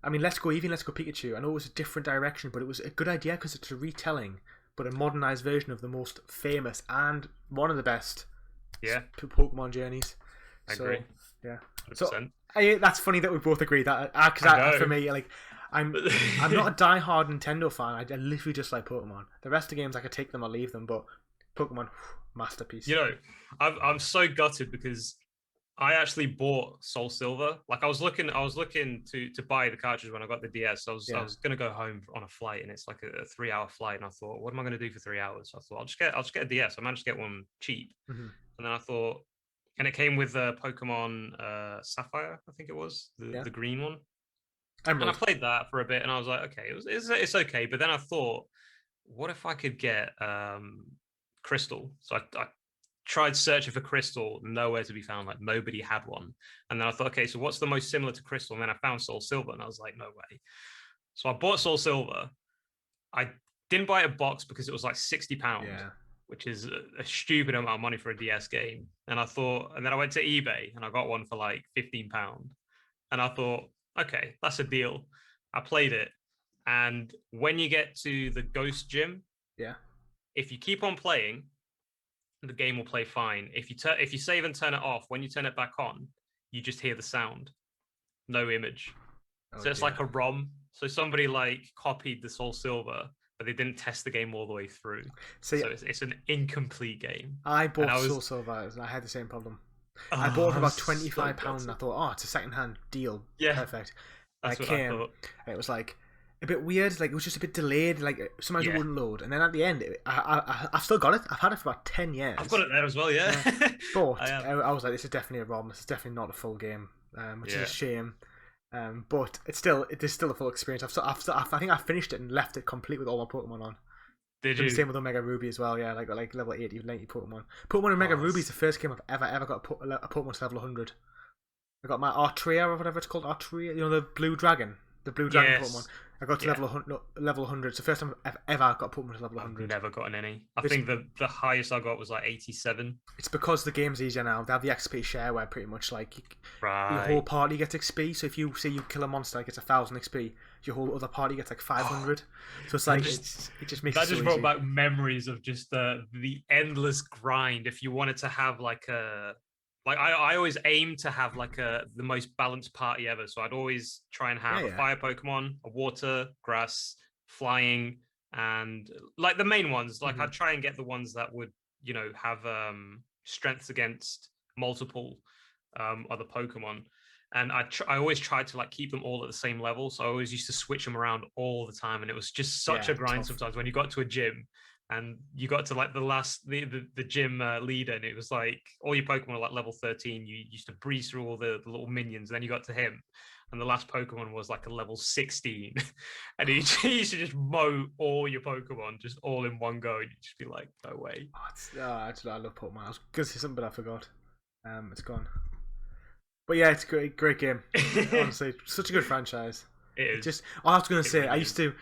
I mean, Let's Go Eevee, Let's Go Pikachu. I know it was a different direction, but it was a good idea because it's a retelling, but a modernized version of the most famous and one of the best Pokemon journeys. I agree. Yeah. 100%. So that's funny that we both agree that because for me, like, I'm not a die-hard Nintendo fan. I literally just like Pokemon. The rest of the games I could take them or leave them, but Pokemon, masterpiece. You know, I'm so gutted because I actually bought Soul Silver. Like I was looking to buy the cartridge when I got the DS. I was gonna go home on a flight, and it's like a 3-hour flight, and I thought, what am I gonna do for 3 hours? So I thought I'll just get a DS. I managed to get one cheap, and then I thought. And it came with Pokemon Sapphire, I think it was, the green one. And I played that for a bit, and I was like, okay, it's okay. But then I thought, what if I could get Crystal? So I tried searching for Crystal, nowhere to be found. Like nobody had one. And then I thought, okay, so what's the most similar to Crystal? And then I found Soul Silver, and I was like, no way. So I bought Soul Silver. I didn't buy a box because it was like £60. Yeah. Which is a stupid amount of money for a DS game. And then I went to eBay and I got one for like £15. And I thought, okay, that's a deal. I played it. And when you get to the Ghost Gym, if you keep on playing, the game will play fine. If you save and turn it off, when you turn it back on, you just hear the sound. No image. So it's like a ROM. So somebody like copied the Soul Silver, but they didn't test the game all the way through. So it's an incomplete game. I bought Soul Silver, and I had the same problem. I bought it for about £25, and I thought, it's a second-hand deal. Yeah. Perfect. That's what I thought. And it was like a bit weird. Like it was just a bit delayed. Like sometimes it wouldn't load. And then at the end, I've still got it. I've had it for about 10 years. I've got it there as well, yeah. But I was like, this is definitely a ROM. This is definitely not a full game, which is a shame. But it is still a full experience. I think I finished it and left it complete with all my Pokemon on. Did Did you? the same with Omega Ruby as well, yeah, like level 80, 90 Pokemon. Pokemon Omega Ruby is the first game I've ever got a Pokemon to level 100. I got my Artria or whatever it's called, Artria, the blue dragon, Pokemon. I got to level 100. It's the first time I've ever got a Pokemon to level 100. I've never gotten any. I think the highest I got was like 87. It's because the game's easier now. They have the XP share where pretty much like your whole Right. party gets XP. So if you say you kill a monster, it gets 1,000 XP. Your whole other party gets like 500. So it's like it just makes That it just so brought easy. back memories of just the endless grind. If you wanted to have like I always aim to have like the most balanced party ever. So I'd always try and have a fire Pokemon, a water, grass, flying, and like the main ones. Like I'd try and get the ones that would, have strengths against multiple other Pokemon. And I always tried to like keep them all at the same level. So I always used to switch them around all the time. And it was just such a grind sometimes when you got to a gym and you got to like the gym leader, and it was like all your Pokemon were like level 13. You used to breeze through all the little minions. And then you got to him, and the last Pokemon was like a level 16. And he used to just mow all your Pokemon just all in one go. And you'd just be like, no way. Actually, I love Pokemon. I was going to say something, but I forgot. It's gone. But yeah, it's a great game. Honestly, such a good franchise. It is. I was going to say, really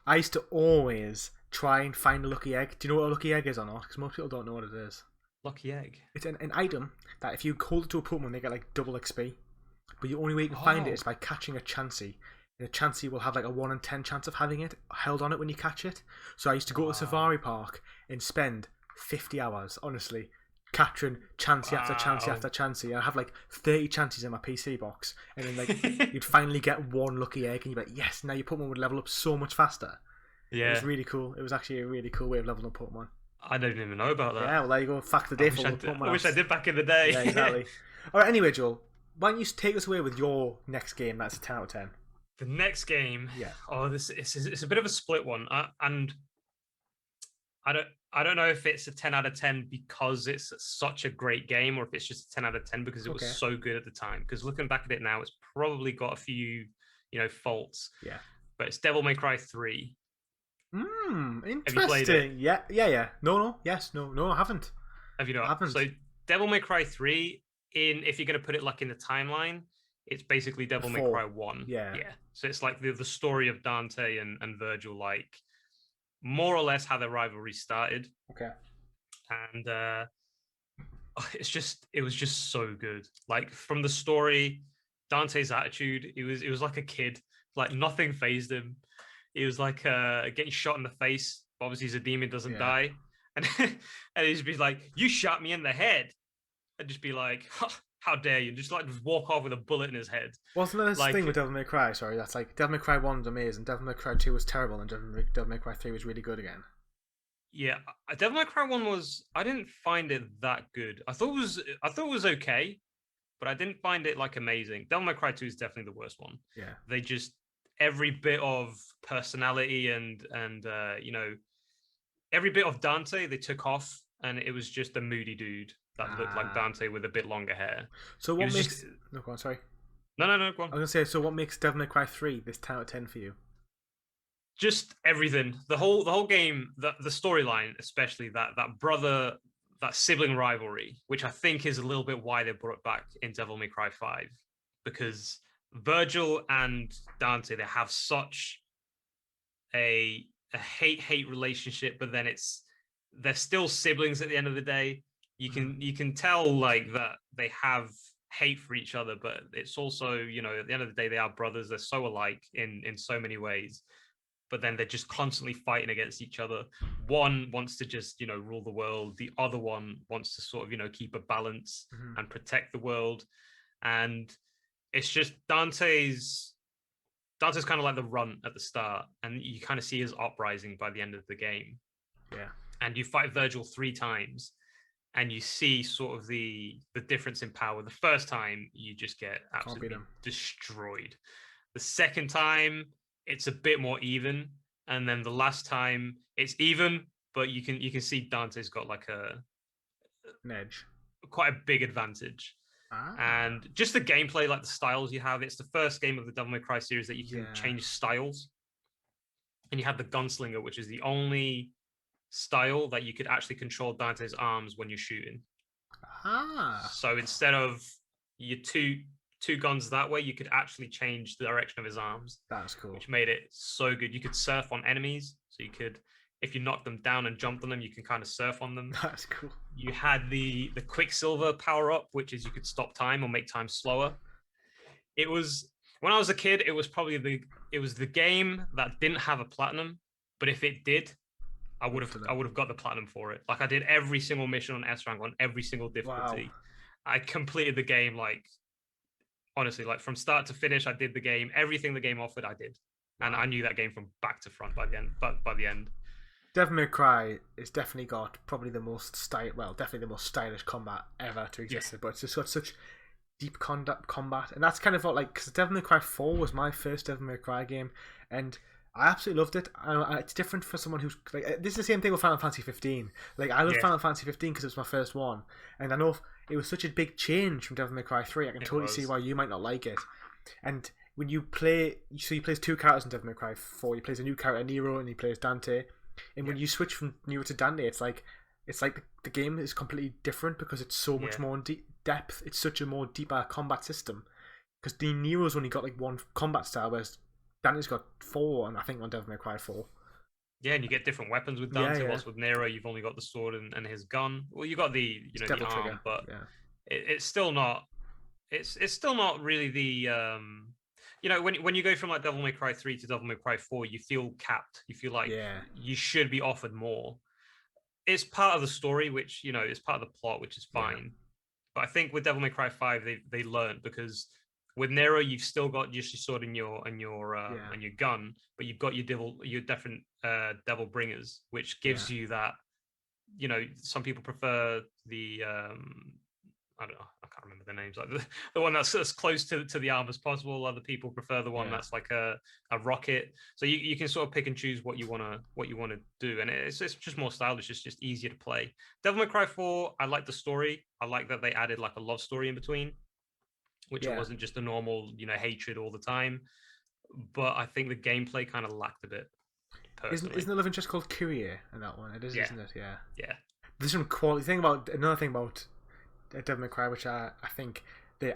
I used to always try and find a lucky egg. Do you know what a lucky egg is or not? Because most people don't know what it is. Lucky egg. It's an item that if you hold it to a Pokemon, they get like double XP. But the only way you can find it is by catching a Chansey. And a Chansey will have like a 1 in 10 chance of having it held on it when you catch it. So I used to go to Safari Park and spend 50 hours, honestly, capturing Chansey after Chansey after Chansey. And I have like 30 Chanseys in my PC box. And then like you'd finally get one lucky egg and you'd be like, yes, now your Pokemon would level up so much faster. Yeah. It was really cool. It was actually a really cool way of leveling up Pokemon. I don't even know about that. Yeah, well there you go. Fact of the day for Pokemon. I wish I did back in the day. Yeah, exactly. Alright, anyway, Joel, why don't you take us away with your next game that's a 10 out of 10? The next game. Yeah. Oh, it's a bit of a split one. And I don't know if it's a 10 out of 10 because it's such a great game, or if it's just a 10 out of 10 because it was so good at the time. Because looking back at it now, it's probably got a few, faults. Yeah. But it's Devil May Cry 3. Interesting. Have you played it? Yeah. No, I haven't. Have you not? I haven't. So Devil May Cry 3, if you're going to put it like in the timeline, it's basically Devil May Cry 1. Yeah. So it's like the story of Dante and Virgil, like more or less how their rivalry started. Okay. And it was just so good. Like from the story, Dante's attitude, it was like a kid. Like nothing fazed him. He was like getting shot in the face. Obviously, he's a demon, doesn't die. And he'd just be like, "You shot me in the head." I'd just be like, "How dare you?" Just walk off with a bullet in his head. Wasn't there this thing with Devil May Cry? Sorry, that's like Devil May Cry 1 was amazing. Devil May Cry 2 was terrible, and Devil May Cry 3 was really good again. Yeah, Devil May Cry 1 was. I didn't find it that good. I thought it was okay, but I didn't find it like amazing. Devil May Cry 2 is definitely the worst one. Yeah. They just every bit of personality and every bit of Dante they took off, and it was just a moody dude that looked like Dante with a bit longer hair. So what makes No, go on, sorry. No, go on. I was gonna say, so what makes Devil May Cry 3 this 10 out of 10 for you? Just everything. The whole game, the storyline, especially that sibling rivalry, which I think is a little bit why they brought it back in Devil May Cry 5, because Virgil and Dante, they have such a hate relationship, but then they're still siblings at the end of the day. You can tell like that they have hate for each other, but it's also, at the end of the day, they are brothers. They're so alike in so many ways, but then they're just constantly fighting against each other. One wants to just, rule the world. The other one wants to sort of, keep a balance and protect the world. And it's just Dante's kind of like the runt at the start, and you kind of see his uprising by the end of the game. Yeah. And you fight Virgil 3 times, and you see sort of the difference in power. The first time, you just get absolutely destroyed. The second time, it's a bit more even, and then the last time, it's even, but you can see Dante's got like an edge, quite a big advantage. Ah, And just the gameplay, like the styles you have. It's the first game of the Devil May Cry series that you can yeah. change styles. And you have the Gunslinger, which is the only style that you could actually control Dante's arms when you're shooting. Ah, So instead of your two guns that way, you could actually change the direction of his arms, that's cool. which made it so good. You could surf on enemies, so you could, if you knock them down and jump on them, you can kind of surf on them. That's cool. You had the Quicksilver power up, which is you could stop time or make time slower. It was, when I was a kid, it was probably the game that didn't have a platinum, but if it did, I would have got the platinum for it. Like I did every single mission on S rank on every single difficulty. Wow. I completed the game like honestly, like from start to finish. I did the game, everything the game offered, I did, and I knew that game from back to front by the end. But by the end, Devil May Cry has definitely got probably the most definitely the most stylish combat ever to exist. But it's just got such deep combat, and that's kind of what like because Devil May Cry 4 was my first Devil May Cry game, and I absolutely loved it. And it's different for someone who's like this is the same thing with Final Fantasy 15. Like I love Final Fantasy 15 because it was my first one, and I know it was such a big change from Devil May Cry 3. I can totally see why you might not like it. And when you play, so you play 2 characters in Devil May Cry 4. You play a new character Nero, and he plays Dante. And when you switch from Nero to Dante, it's like the game is completely different because it's so much more in depth. It's such a more deeper combat system. Because Nero's only got like 1 combat style, whereas Dante's got 4, and I think on Devil May Cry 4. Yeah, and you get different weapons with Dante. Whilst with Nero, you've only got the sword and his gun. Well, you got the the arm, but it's still not. It's still not really the. When you go from like Devil May Cry 3 to Devil May Cry 4, you feel capped. You feel like you should be offered more. It's part of the story, which is part of the plot, which is fine. But I think with Devil May Cry 5, they learned because with Nero, you've still got just your sword and your gun, but you've got your different devil bringers, which gives you that. Some people prefer the I don't know, I can't remember the names. Like the one that's as close to the arm as possible. Other people prefer the one that's like a rocket. So you can sort of pick and choose what you wanna do, and it's just more stylish. It's just easier to play. Devil May Cry 4, I like the story. I like that they added like a love story in between, which it wasn't just a normal hatred all the time. But I think the gameplay kind of lacked a bit. Isn't the love interest called Kyrie in that one? It is, isn't it? Yeah. Yeah. There's some quality another thing about Devil May Cry, which I think the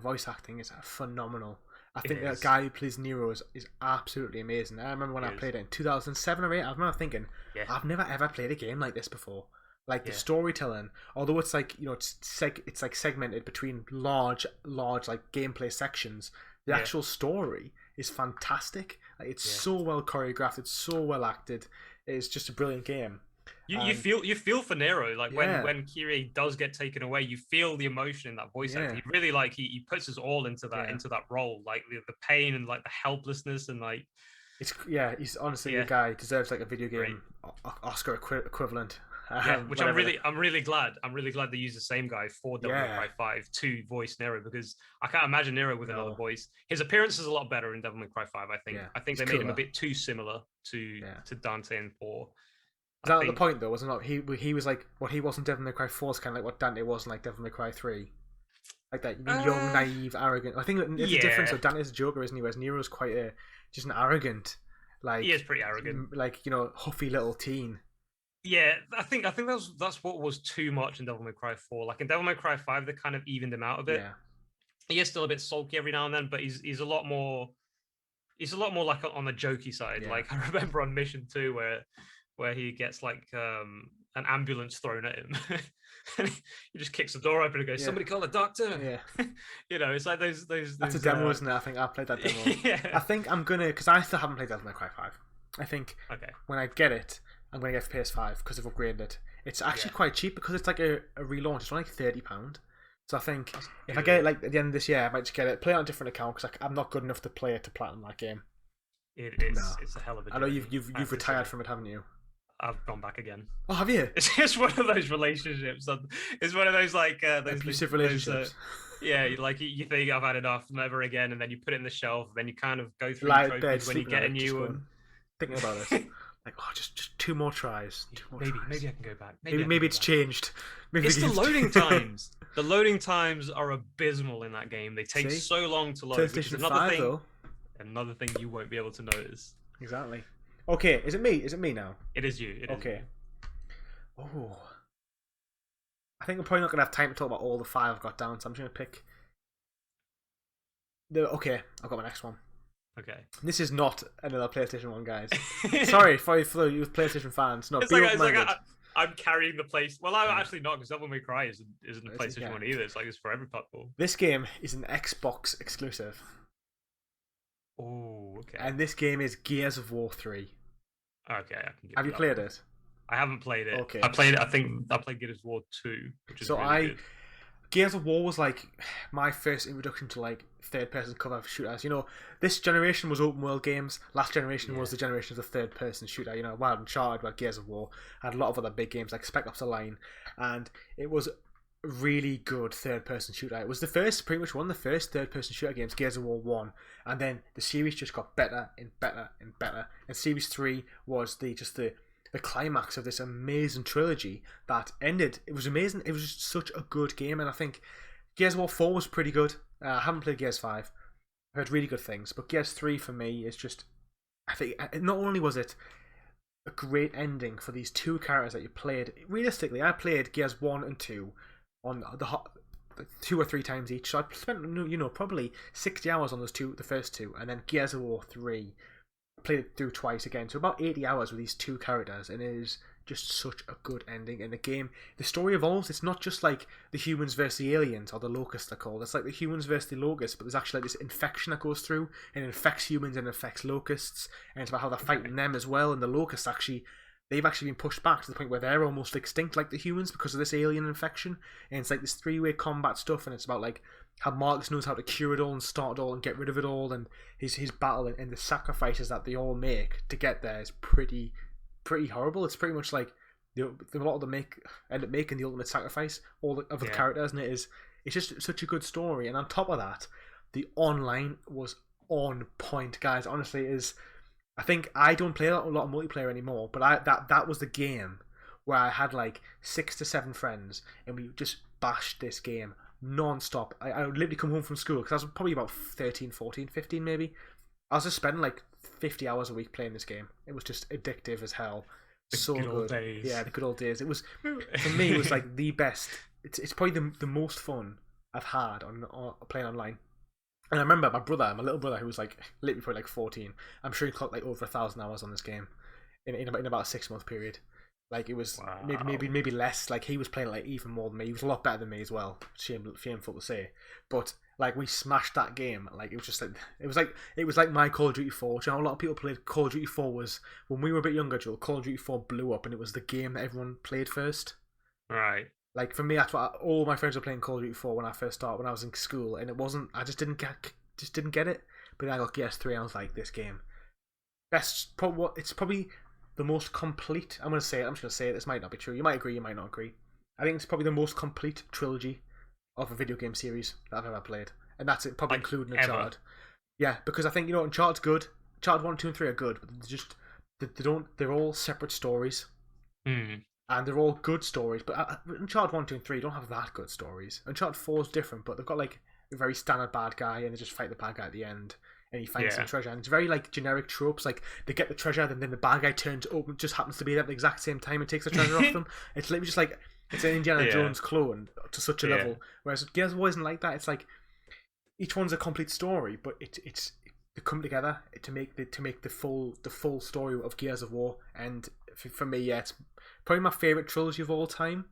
voice acting is phenomenal. I think that guy who plays Nero is absolutely amazing. I remember when I played it in 2007 or 8. I remember thinking, I've never ever played a game like this before. Like the storytelling, although it's like it's like segmented between large like gameplay sections. The actual story is fantastic. Like, it's so well choreographed. It's so well acted. It's just a brilliant game. You feel for Nero, like when Kyrie does get taken away, you feel the emotion in that voice acting. He really he puts his all into that role, like the pain and like the helplessness and like he's honestly the guy deserves like a video game Oscar equivalent. Which I'm really glad they use the same guy for Devil May Cry 5 to voice Nero, because I can't imagine Nero with another voice. His appearance is a lot better in Devil May Cry 5. I think they made him a bit too similar to Dante and 4. Is that the point though? Wasn't it? He was like what he was in Devil May Cry 4 is kind of like what Dante was in like Devil May Cry 3. Like that young, naive, arrogant. I think there's a difference. So Dante's a Joker, isn't he? Whereas Nero's quite just an arrogant, like he is pretty arrogant, like huffy little teen. Yeah, I think that's what was too much in Devil May Cry 4. Like in Devil May Cry 5, they kind of evened him out a bit. Yeah. He is still a bit sulky every now and then, but he's a lot more like on the jokey side. Yeah. Like I remember on Mission 2 where he gets like an ambulance thrown at him. And he just kicks the door open and goes, "Somebody call a doctor." Yeah. It's like those That's a demo, isn't it? I think I've played that demo. I think I'm gonna, because I still haven't played Devil May Cry 5. I think when I get it, I'm going to get PS5 because I've upgraded it. It's actually quite cheap because it's like a relaunch. It's only like £30. So I think if I get it like at the end of this year, I might just get it, play it on a different account because I'm not good enough to play it to platinum that game. It's a hell of a. I know you've retired from it, haven't you? I've gone back again. Oh, have you? It's just one of those relationships. It's one of those like those abusive relationships. Like you think I've had enough, never again, and then you put it in the shelf. Then you kind of go through the trophies when you get a new one. Thinking about it. Like, oh, just two more tries. Two more tries. Maybe I can go back. Maybe it's changed. Maybe it's the loading times. The loading times are abysmal in that game. They take so long to load. PlayStation 5 though. Another thing you won't be able to notice. Exactly. Okay, is it me? Is it me now? It is you. Okay. Oh. I think I'm probably not going to have time to talk about all the 5 I've got down, so I'm just going to pick... Okay, I've got my next one. Okay. This is not another PlayStation 1, guys. Sorry for you with PlayStation fans. No, I'm carrying the place. Well, I'm actually not, because Devil May Cry isn't a PlayStation 1 either. It's like it's for every platform. This game is an Xbox exclusive. Oh, okay. And this game is Gears of War 3. Okay, have you played it? I haven't played it. Okay. I played Gears of War 2, which is really good. Gears of War was like my first introduction to like third-person cover shooters. You know, this generation was open world games. Last generation was the generation of the third-person shooter. You know, Wild Uncharted, like Gears of War, had a lot of other big games like Spec Ops: The Line, and it was a really good third-person shooter. It was pretty much one of the first third-person shooter games, Gears of War 1, and then the series just got better and better and better. And Series 3 was the climax of this amazing trilogy that ended. It was amazing. It was just such a good game, and I think Gears of War 4 was pretty good. I haven't played Gears 5. I've heard really good things, but Gears 3 for me is just... I think not only was it a great ending for these two characters that you played... Realistically, I played Gears 1 and 2 on the 2 or 3 times each, so I spent, probably 60 hours on the first two, and then Gears of War 3... played it through twice again, so about 80 hours with these two characters, and it is just such a good ending. In the game, the story evolves. It's not just like the humans versus the aliens, or the locusts they're called. It's like the humans versus the locusts, but there's actually like this infection that goes through, and it infects humans and infects locusts, and it's about how they're fighting them as well. And the locusts they've actually been pushed back to the point where they're almost extinct like the humans because of this alien infection. And it's like this 3-way combat stuff, and it's about like how Marcus knows how to cure it all and start it all and get rid of it all, and his battle and the sacrifices that they all make to get there is pretty horrible. It's pretty much like a lot of them end up making the ultimate sacrifice, of the characters, and it's just such a good story. And on top of that, the online was on point, guys. Honestly, it is. I think I don't play a lot of multiplayer anymore, but that was the game where I had like 6 to 7 friends, and we just bashed this game non-stop. I would literally come home from school, because I was probably about 13, 14, 15 maybe. I was just spending like 50 hours a week playing this game. It was just addictive as hell. So good. Old days. Yeah, the good old days. It was, for me, it was like the best. It's probably the most fun I've had on playing online. And I remember my little brother, who was like literally probably like 14. I'm sure he clocked like over 1,000 hours on this game in about a 6-month period. Like it was maybe less. Like he was playing like even more than me. He was a lot better than me as well. Shameful to say, but like we smashed that game. Like it was just like it was like my Call of Duty 4. You know, a lot of people played Call of Duty 4 was when we were a bit younger. Joel, Call of Duty 4 blew up, and it was the game that everyone played first. Right. Like for me, that's what all my friends were playing Call of Duty 4 when I first started when I was in school, and it wasn't. I just didn't get it. But then I got Gears 3, and I was like, this game, it's probably the most complete. I'm just gonna say it. This might not be true. You might agree. You might not agree. I think it's probably the most complete trilogy of a video game series that I've ever played, and that's it. Probably including Uncharted. Yeah, because I think Uncharted's good. Uncharted 1, 2, and 3 are good, but they're all separate stories. And they're all good stories, but Uncharted 1, 2, and 3 don't have that good stories. Uncharted 4 is different, but they've got like a very standard bad guy, and they just fight the bad guy at the end, and he finds some treasure. And it's very like generic tropes, like they get the treasure, then the bad guy just happens to be there at the exact same time and takes the treasure off them. It's literally just like it's an Indiana Jones clone to such a level. Whereas Gears of War isn't like that. It's like each one's a complete story, but it's they come together to make the full story of Gears of War. And for me, it's probably my favorite trilogy of all time,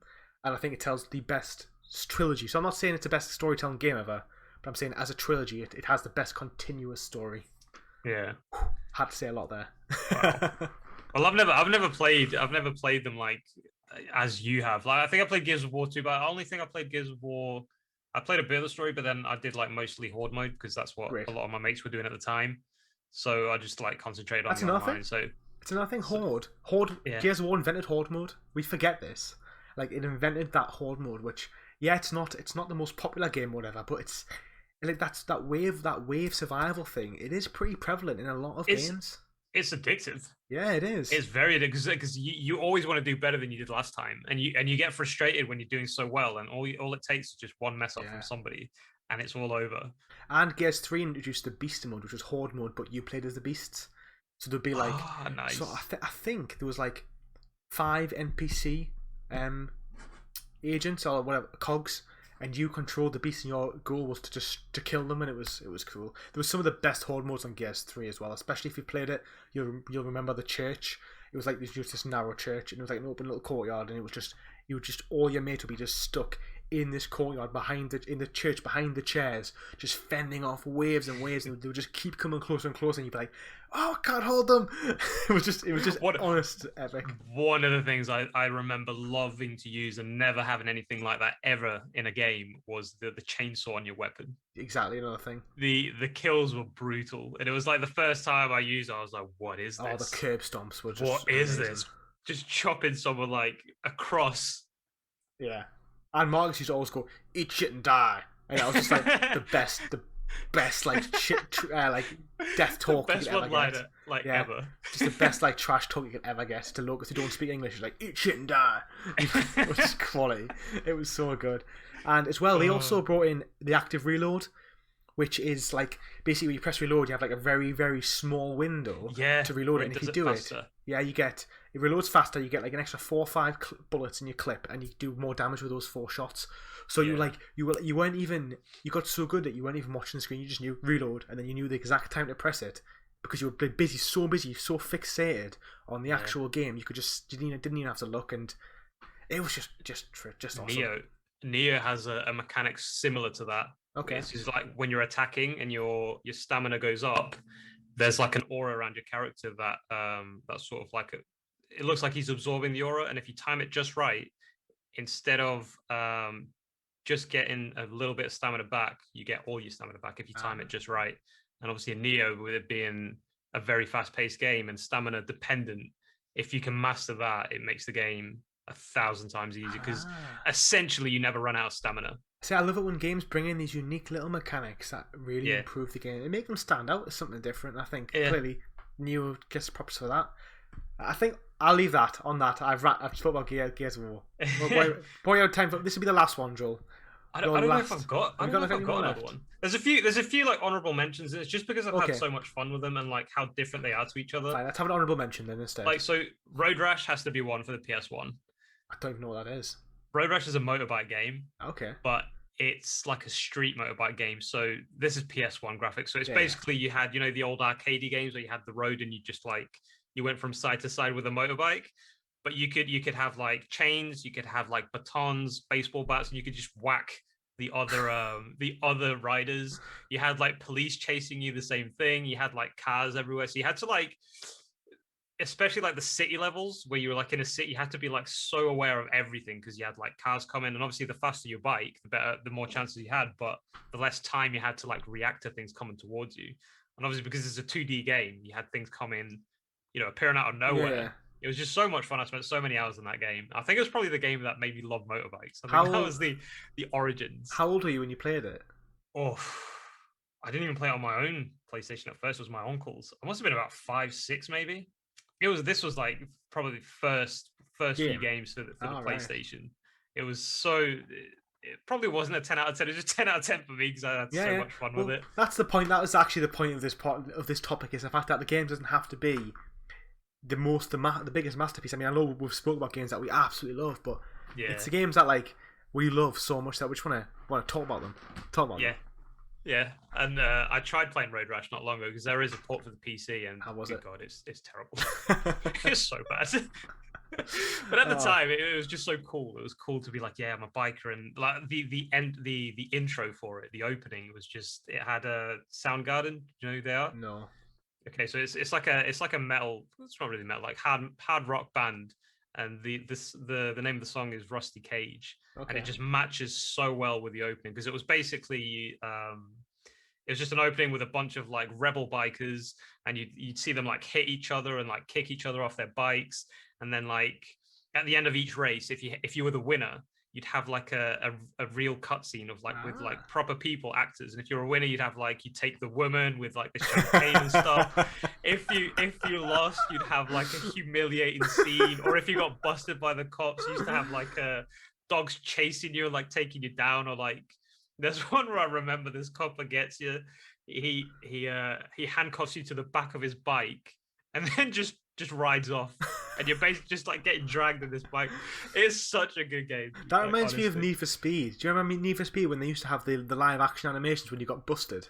and I think it tells the best trilogy. So I'm not saying it's the best storytelling game ever, but I'm saying as a trilogy, it has the best continuous story. Yeah, had to say a lot there. Wow. Well, I've never played them like as you have. Like I think I played Gears of War 2, but I only think I played Gears of War. I played a bit of the story, but then I did like mostly horde mode because that's what a lot of my mates were doing at the time. So I just like concentrated on the online. So it's another thing. Horde. Gears of War invented horde mode. We forget this. Like it invented that horde mode, which it's not the most popular game, or whatever, but it's like that wave survival thing. It is pretty prevalent in a lot of games. It's addictive. Yeah, it It's is. very addictive because you always want to do better than you did last time, and you get frustrated when you're doing so well, and all it takes is just one mess up from Yeah. somebody, and it's all over. And Gears 3 introduced the Beast mode, which was Horde mode, but you played as the Beasts. So there'd be like, Ah, so nice. I think there was like 5 NPC agents or whatever cogs, and you controlled the beast, and your goal was to just to kill them, and it was cool. There was some of the best horde modes on Gears 3 as well, especially if you played it. You'll remember the church. It was like just this narrow church, and it was like an open little courtyard, and it was just you would just all your mates would be just stuck in this courtyard in the church behind the chairs, just fending off waves and waves, and they would just keep coming closer and closer, and you'd be like, "Oh, I can't hold them." It was just What honest epic. one of the things I remember loving to use and never having anything like that ever in a game was the chainsaw on your weapon. Exactly another thing. The kills were brutal, and it was like the first time I used it, I was like, "What is Oh, the this? curb stomps were just What is amazing. this?" Just chopping someone like across. Yeah. And Marcus used to always go, "Eat shit and die," and that was just like the best like like death The talk you could best ever one get. liner like Yeah, ever. just the best like trash talk you could ever get to locals who don't speak English. It's like, "Eat shit and die." It was just quality. It was so good. And as well, they also brought in the active reload, which is like basically when you press reload, you have like a very very small window Yeah, to reload where it, it and if does you it do faster. it, yeah, it reloads faster. You get like an extra 4 or 5 bullets in your clip, and you do more damage with those 4 shots. So you Yeah. like you weren't even you got so good that you weren't even watching the screen. You just knew reload, and then you knew the exact time to press it because you were busy, so fixated on the Yeah. actual game. You could just you didn't even have to look, and it was just awesome. Neo has a mechanic similar to that. Okay. It's just like when you're attacking and your stamina goes up, there's like an aura around your character that's sort of like it looks like he's absorbing the aura, and if you time it just right, instead of just getting a little bit of stamina back, you get all your stamina back if you time it just right. And obviously in Neo, with it being a very fast-paced game and stamina dependent, if you can master that, it makes the game 1,000 times easier because essentially you never run out of stamina. See, I love it when games bring in these unique little mechanics that really Yeah. improve the game. They make them stand out as something different. I think Yeah. clearly Neo gets props for that. I think I'll leave that on that. I've spoke about Gears of War. Well, boy, out time for this will be the last one, Joel. I don't know if last- I've got. I Have you don't know got if I've got anything another left? one. There's a few like honorable mentions, and it's just because I've Okay. had so much fun with them and like how different they are to each other. Fine, let's have an honorable mention then instead. Like so, Road Rash has to be one for the PS1. I don't even know what that is. Road Rash is a motorbike game, Okay. but it's like a street motorbike game. So this is PS1 graphics. So it's Yeah. basically you had the old arcadey games where you had the road and you just like you went from side to side with a motorbike. But you could have like chains, you could have like batons, baseball bats, and you could just whack the other riders. You had like police chasing you, the same thing. You had like cars everywhere. So you had to like, especially like the city levels where you were like in a city, you had to be like so aware of everything because you had like cars coming, and obviously the faster your bike, the more chances you had, but the less time you had to like react to things coming towards you. And obviously because it's a 2D game, you had things coming, appearing out of nowhere. Yeah. It was just so much fun. I spent so many hours in that game. I think it was probably the game that made me love motorbikes. I think that was the origins. How old were you when you played it? Oh, I didn't even play it on my own PlayStation at first. It was my uncle's. I must have been about 5, 6 maybe. This was like probably first few games for the PlayStation. Right. It was so. It probably wasn't a 10 out of 10. It was just 10 out of 10 for me because I had so much fun with it. That's the point. That was actually the point of this topic, is the fact that the game doesn't have to be the biggest masterpiece. I mean, I know we've spoken about games that we absolutely love, but it's the games that like we love so much that we just want to talk about them. Yeah, and I tried playing Road Rash not long ago because there is a port for the PC, and how was it? God, it's terrible. It's so bad. But at the time, it was just so cool. It was cool to be like, yeah, I'm a biker, and like the intro for it, the opening was just it had a Soundgarden. Do you know who they are? No. Okay, so it's like a metal. It's not really metal, like hard rock band, and the name of the song is Rusty Cage, and it just matches so well with the opening because it was basically it was just an opening with a bunch of like rebel bikers, and you'd see them like hit each other and like kick each other off their bikes, and then like at the end of each race, if you were the winner, you'd have like a real cutscene of like with like proper people, actors, and if you're a winner, you'd have like you take the woman with like the champagne and stuff. if you lost, you'd have like a humiliating scene, or if you got busted by the cops, you used to have like dogs chasing you and like taking you down, or like there's one where I remember this copper gets you, he handcuffs you to the back of his bike, and then just rides off, and you're basically just like getting dragged in this bike. It's such a good game. That like, reminds me of honestly. Need for Speed. Do you remember Need for Speed when they used to have the live action animations when you got busted?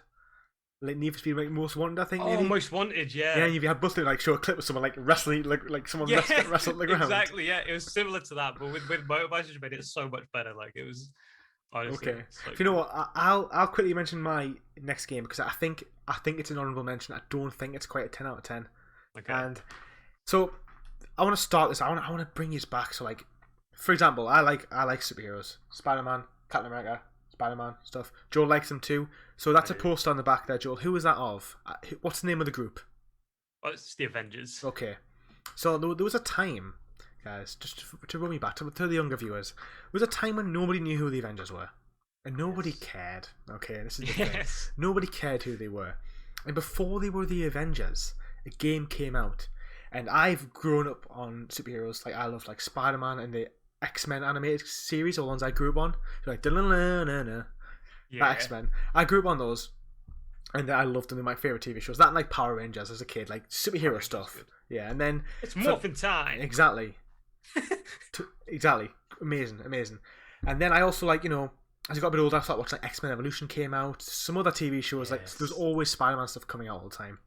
Like Need for Speed, like Most Wanted, I think. Oh, Maybe. Most Wanted, yeah. Yeah, and if you had busted, like show a clip of someone like wrestling, like someone Yeah, wrestled the ground. exactly. Yeah, it was similar to that, but with motorbikes, which made it so much better. Like it was honestly. Okay. So You know what? I'll quickly mention my next game because I think it's an honourable mention. I don't think it's quite a 10 out of 10. Okay. And so I want to start this. I want to bring you back. So like, for example, I like superheroes. Spider-Man, Captain America, Spider-Man stuff. Joel likes them too. So that's a poster on the back there, Joel. Who is that of? What's the name of the group? Well, it's the Avengers. Okay. So there was a time, guys, just to run me back to the younger viewers. There was a time when nobody knew who the Avengers were. And nobody cared. Okay, this is the thing. Nobody cared who they were. And before they were the Avengers, a game came out. And I've grown up on superheroes. Like I love like Spider-Man and the X-Men animated series, or the ones I grew up on. So like Yeah. X-Men. I grew up on those, and I loved them. They're my favorite TV shows. That and like Power Rangers as a kid, like superhero stuff. Good. Yeah, and then It's morphin' time. exactly, exactly, amazing. And then I also like as I got a bit older, I started watching like X-Men Evolution came out. Some other TV shows like there's always Spider-Man stuff coming out all the time,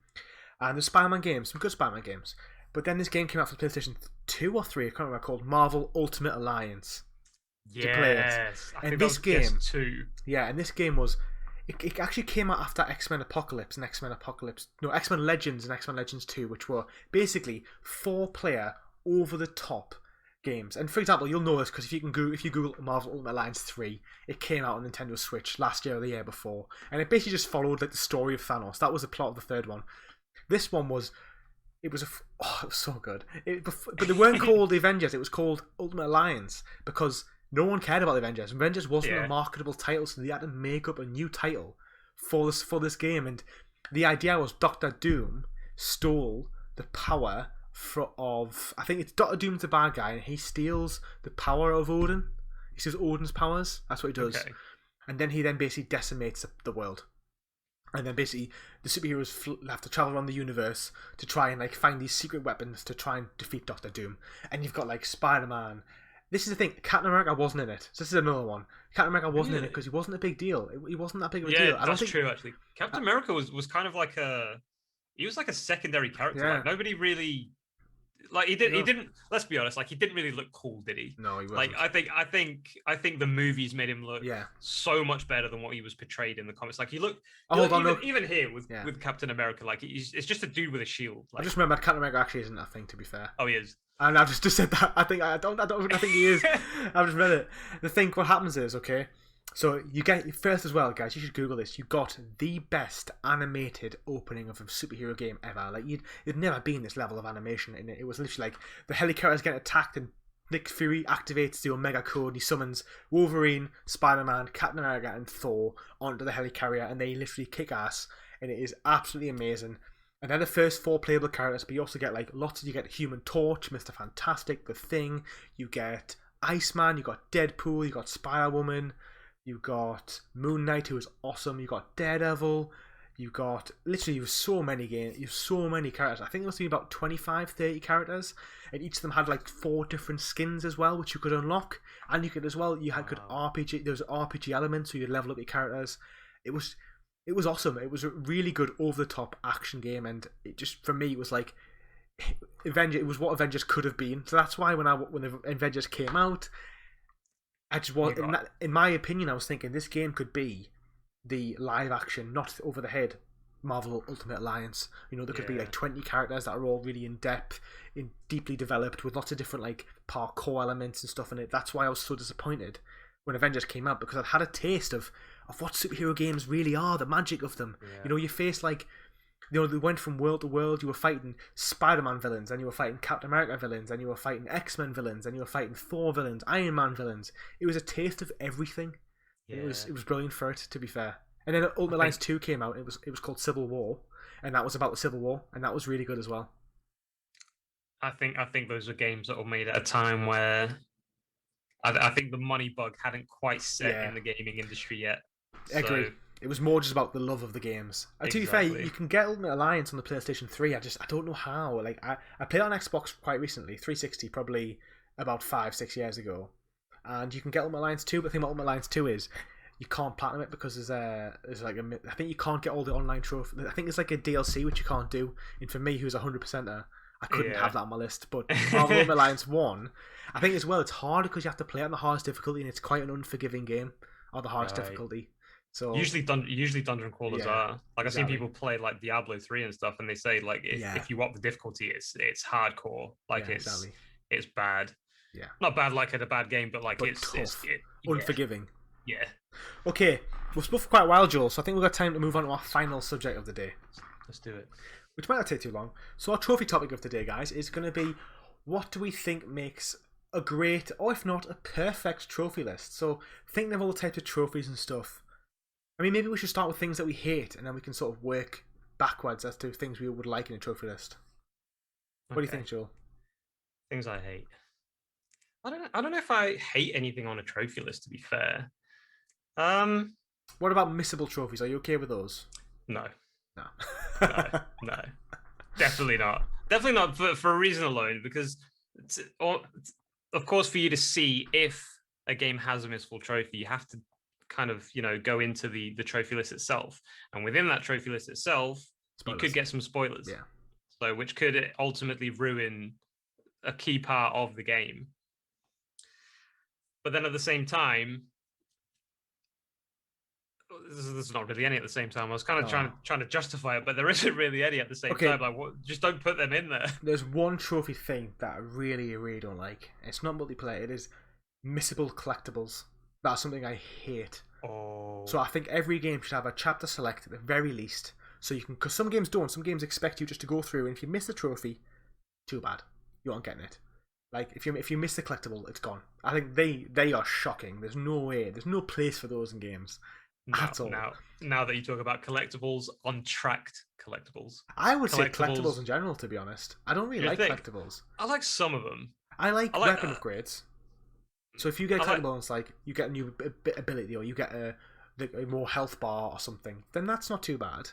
and there's Spider-Man games, some good Spider-Man games. But then this game came out for PlayStation 2 or 3, I can't remember, called Marvel Ultimate Alliance. Yes. I And think this that was game, PS2. yeah, and this game was, it actually came out after X-Men Apocalypse and X-Men Legends and X-Men Legends 2, which were basically 4-player over-the-top games. And for example, you'll know this because if you Google Marvel Ultimate Alliance 3, it came out on Nintendo Switch last year or the year before, and it basically just followed like the story of Thanos. That was the plot of the third one. This one was. It was so good. But they weren't called the Avengers. It was called Ultimate Alliance because no one cared about the Avengers. Avengers wasn't a marketable title, so they had to make up a new title for this game. And the idea was Doctor Doom stole the power of, I think it's Doctor Doom's the bad guy, and he steals the power of Odin. He steals Odin's powers. That's what he does. Okay. And then he basically decimates the world. And then basically the superheroes have to travel around the universe to try and like find these secret weapons to try and defeat Doctor Doom. And you've got like Spider-Man. This is the thing. Captain America wasn't in it. So this is another one. Captain America wasn't in it because he wasn't a big deal. He wasn't that big of a deal. Yeah, that's true. Actually, Captain America was kind of like he was like a secondary character. Yeah. Like nobody really. Like he didn't. Let's be honest. Like he didn't really look cool, did he? No, he wasn't. Like I think the movies made him look Yeah. so much better than what he was portrayed in the comics. Like he looked. Even here with Captain America, like it's just a dude with a shield. Like, I just remembered Captain America actually isn't a thing. To be fair. oh, he is. And I've just said that. I think he is. I've just read it. The thing, what happens is, okay, so you get, first as well, guys, you should Google this. You got the best animated opening of a superhero game ever. Like, you'd never been this level of animation in it. It was literally like the helicarriers getting attacked and Nick Fury activates the Omega Code. He summons Wolverine, Spider-Man, Captain America, and Thor onto the helicarrier, and they literally kick ass. And it is absolutely amazing. And they're the first 4 playable characters, but you also get like you get Human Torch, Mr. Fantastic, The Thing, you get Iceman, you got Deadpool, you got Spider-Woman, you got Moon Knight, who is awesome, you got Daredevil, you got literally so many games, you have so many characters. I think there must be about 25, 30 characters, and each of them had like 4 different skins as well, which you could unlock, and you could as well, good RPG, there was RPG elements, so you'd level up your characters. It was awesome. It was a really good over-the-top action game, and it just, for me, it was like it was what Avengers could have been. So that's why when the Avengers came out, I just was in my opinion, I was thinking this game could be the live-action, not over-the-head Marvel Ultimate Alliance. There could be like 20 characters that are all really in depth, deeply developed, with lots of different like parkour elements and stuff in it. That's why I was so disappointed when Avengers came out, because I'd had a taste of what superhero games really are, the magic of them. Yeah. You face like, they went from world to world. You were fighting Spider-Man villains, and you were fighting Captain America villains, and you were fighting X-Men villains, and you were fighting Thor villains, Iron Man villains. It was a taste of everything. Yeah. It was brilliant for it, to be fair. And then Ultimate Alliance 2 came out. It was called Civil War, and that was about the Civil War, and that was really good as well. I think those are games that were made at a time where I think the money bug hadn't quite set in the gaming industry yet. I agree. It was more just about the love of the games. And to be fair, you can get Ultimate Alliance on the PlayStation 3. I don't know how. Like I played on Xbox quite recently, 360, probably about 5-6 years ago. And you can get Ultimate Alliance 2, but the thing about Ultimate Alliance 2 is you can't platinum it because I think you can't get all the online trophies. I think there's like a DLC which you can't do. And for me, who's a 100%er, I couldn't have that on my list. But Ultimate Alliance 1, I think as well, it's harder because you have to play it on the hardest difficulty, and it's quite an unforgiving game on the hardest difficulty. So usually dungeon crawlers are like, I've seen people play like Diablo 3 and stuff, and they say like if you up the difficulty, it's hardcore, like it's bad. Yeah, not bad like a bad game, but like it's tough. It's unforgiving. Yeah. Okay, we've spoken for quite a while, Joel, so I think we've got time to move on to our final subject of the day. Let's do it. Which might not take too long. So our trophy topic of the day, guys, is going to be, what do we think makes a great, or if not, a perfect trophy list? So thinking of all the types of trophies and stuff. I mean, maybe we should start with things that we hate, and then we can sort of work backwards as to things we would like in a trophy list. What do you think, Joel? Things I hate. I don't know if I hate anything on a trophy list, to be fair. What about missable trophies? Are you okay with those? No. No. No. Definitely not. Definitely not for a reason alone, because of course, for you to see if a game has a missable trophy, you have to kind of, go into the trophy list itself. And within that trophy list itself, you could get some spoilers. Yeah. So which could ultimately ruin a key part of the game. But then at the same time, there's not really any at the same time. I was kind of trying to justify it, but there isn't really any at the same time. Like, just don't put them in there. There's one trophy thing that I really, really don't like. It's not multiplayer. It is missable collectibles. That's something I hate. Oh. So I think every game should have a chapter select at the very least. So you can, because some games don't. Some games expect you just to go through, and if you miss the trophy, too bad. You aren't getting it. Like if you miss the collectible, it's gone. I think they are shocking. There's no way. There's no place for those in games. At all. Now that you talk about collectibles, untracked collectibles. I would say collectibles in general, to be honest. I don't really like collectibles. I like some of them. I like weapon upgrades. So if you get a collectible and it's like you get a new ability, or you get a more health bar or something, then that's not too bad.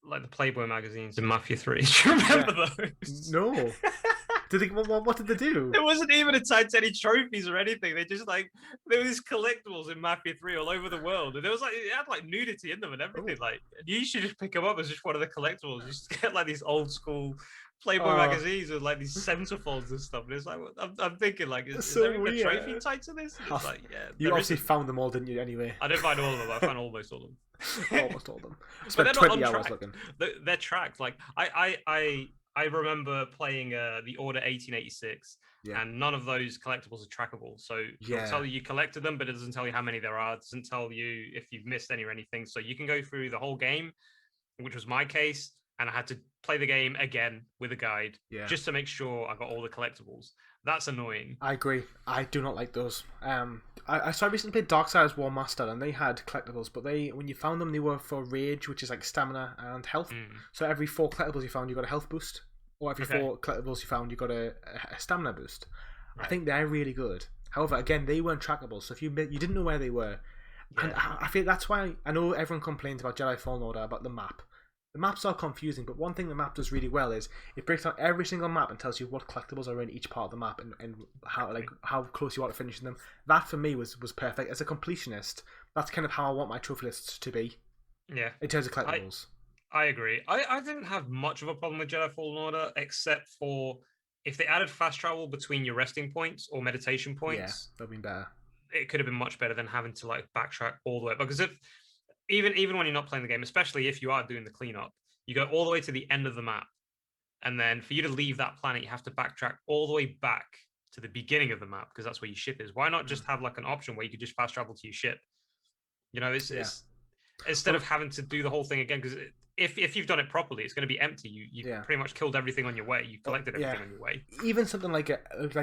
Like the Playboy magazines in Mafia 3. Do you remember those? No. What did they do? It wasn't even tied to any trophies or anything. They just there were these collectibles in Mafia 3 all over the world, and there was it had nudity in them and everything. Like, you should just pick them up as just one of the collectibles. You just get these old school Playboy magazines with these centerfolds and stuff. And it's I'm thinking is there even a trophy tied to this? And it's you obviously found them all, didn't you? Anyway, I didn't find all of them. I found almost all of them. Almost all of them. I spent 20 hours looking. They're tracked. I remember playing the Order 1886, and none of those collectibles are trackable. So it'll tell you collected them, but it doesn't tell you how many there are. It doesn't tell you if you've missed any or anything. So you can go through the whole game, which was my case, and I had to play the game again with a guide just to make sure I got all the collectibles. That's annoying. I agree. I do not like those. I recently played Darksiders War Master, and they had collectibles, but when you found them, they were for rage, which is like stamina and health. So every 4 collectibles you found, you got a health boost, or every 4 collectibles you found, you got a stamina boost. Right. I think they're really good. However, again, they weren't trackable, so if you didn't know where they were, and I feel that's why I know everyone complains about Jedi Fallen Order about the map. The maps are confusing, but one thing the map does really well is it breaks down every single map and tells you what collectibles are in each part of the map and how close you are to finishing them. That for me was perfect. As a completionist, that's kind of how I want my trophy lists to be. Yeah. In terms of collectibles. I agree. I didn't have much of a problem with Jedi Fallen Order, except for if they added fast travel between your resting points or meditation points. Yeah, that'd been better. It could have been much better than having to backtrack all the way. Because even when you're not playing the game, especially if you are doing the cleanup, you go all the way to the end of the map, and then for you to leave that planet, you have to backtrack all the way back to the beginning of the map, because that's where your ship is. Why not just have an option where you could just fast travel to your ship? It's instead of having to do the whole thing again, because if you've done it properly, it's going to be empty. You pretty much killed everything on your way. You collected everything on your way. Even something like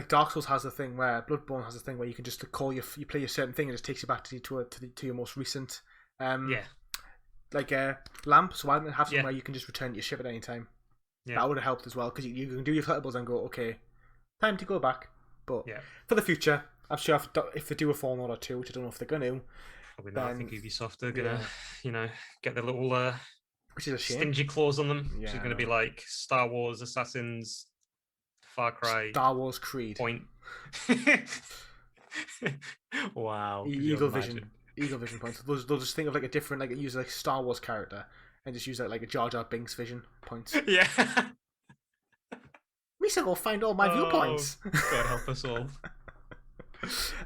Dark Souls has a thing where Bloodborne has a thing where you can just you play a certain thing and it just takes you back to your most recent like a lamp, so why don't they have somewhere Yeah. you can just return your ship at any time? Yeah. That would have helped as well, because you can do your collectibles and go, okay, time to go back. But Yeah. for the future, I'm sure if they do a Fallen Order 2, which I don't know if they're going to, Probably not. I then think Ubisoft are gonna, get their little which is a shame. stingy claws on them. Yeah, Which is I gonna be know. like Star Wars, Assassins, Far Cry, Star Wars Creed, Point. Wow, could you Eagle imagine? Vision points. They'll just think of like a different, like use like a Star Wars character and just use like a Jar Jar Binks vision points. Yeah. Misa will find all my viewpoints. God help us all.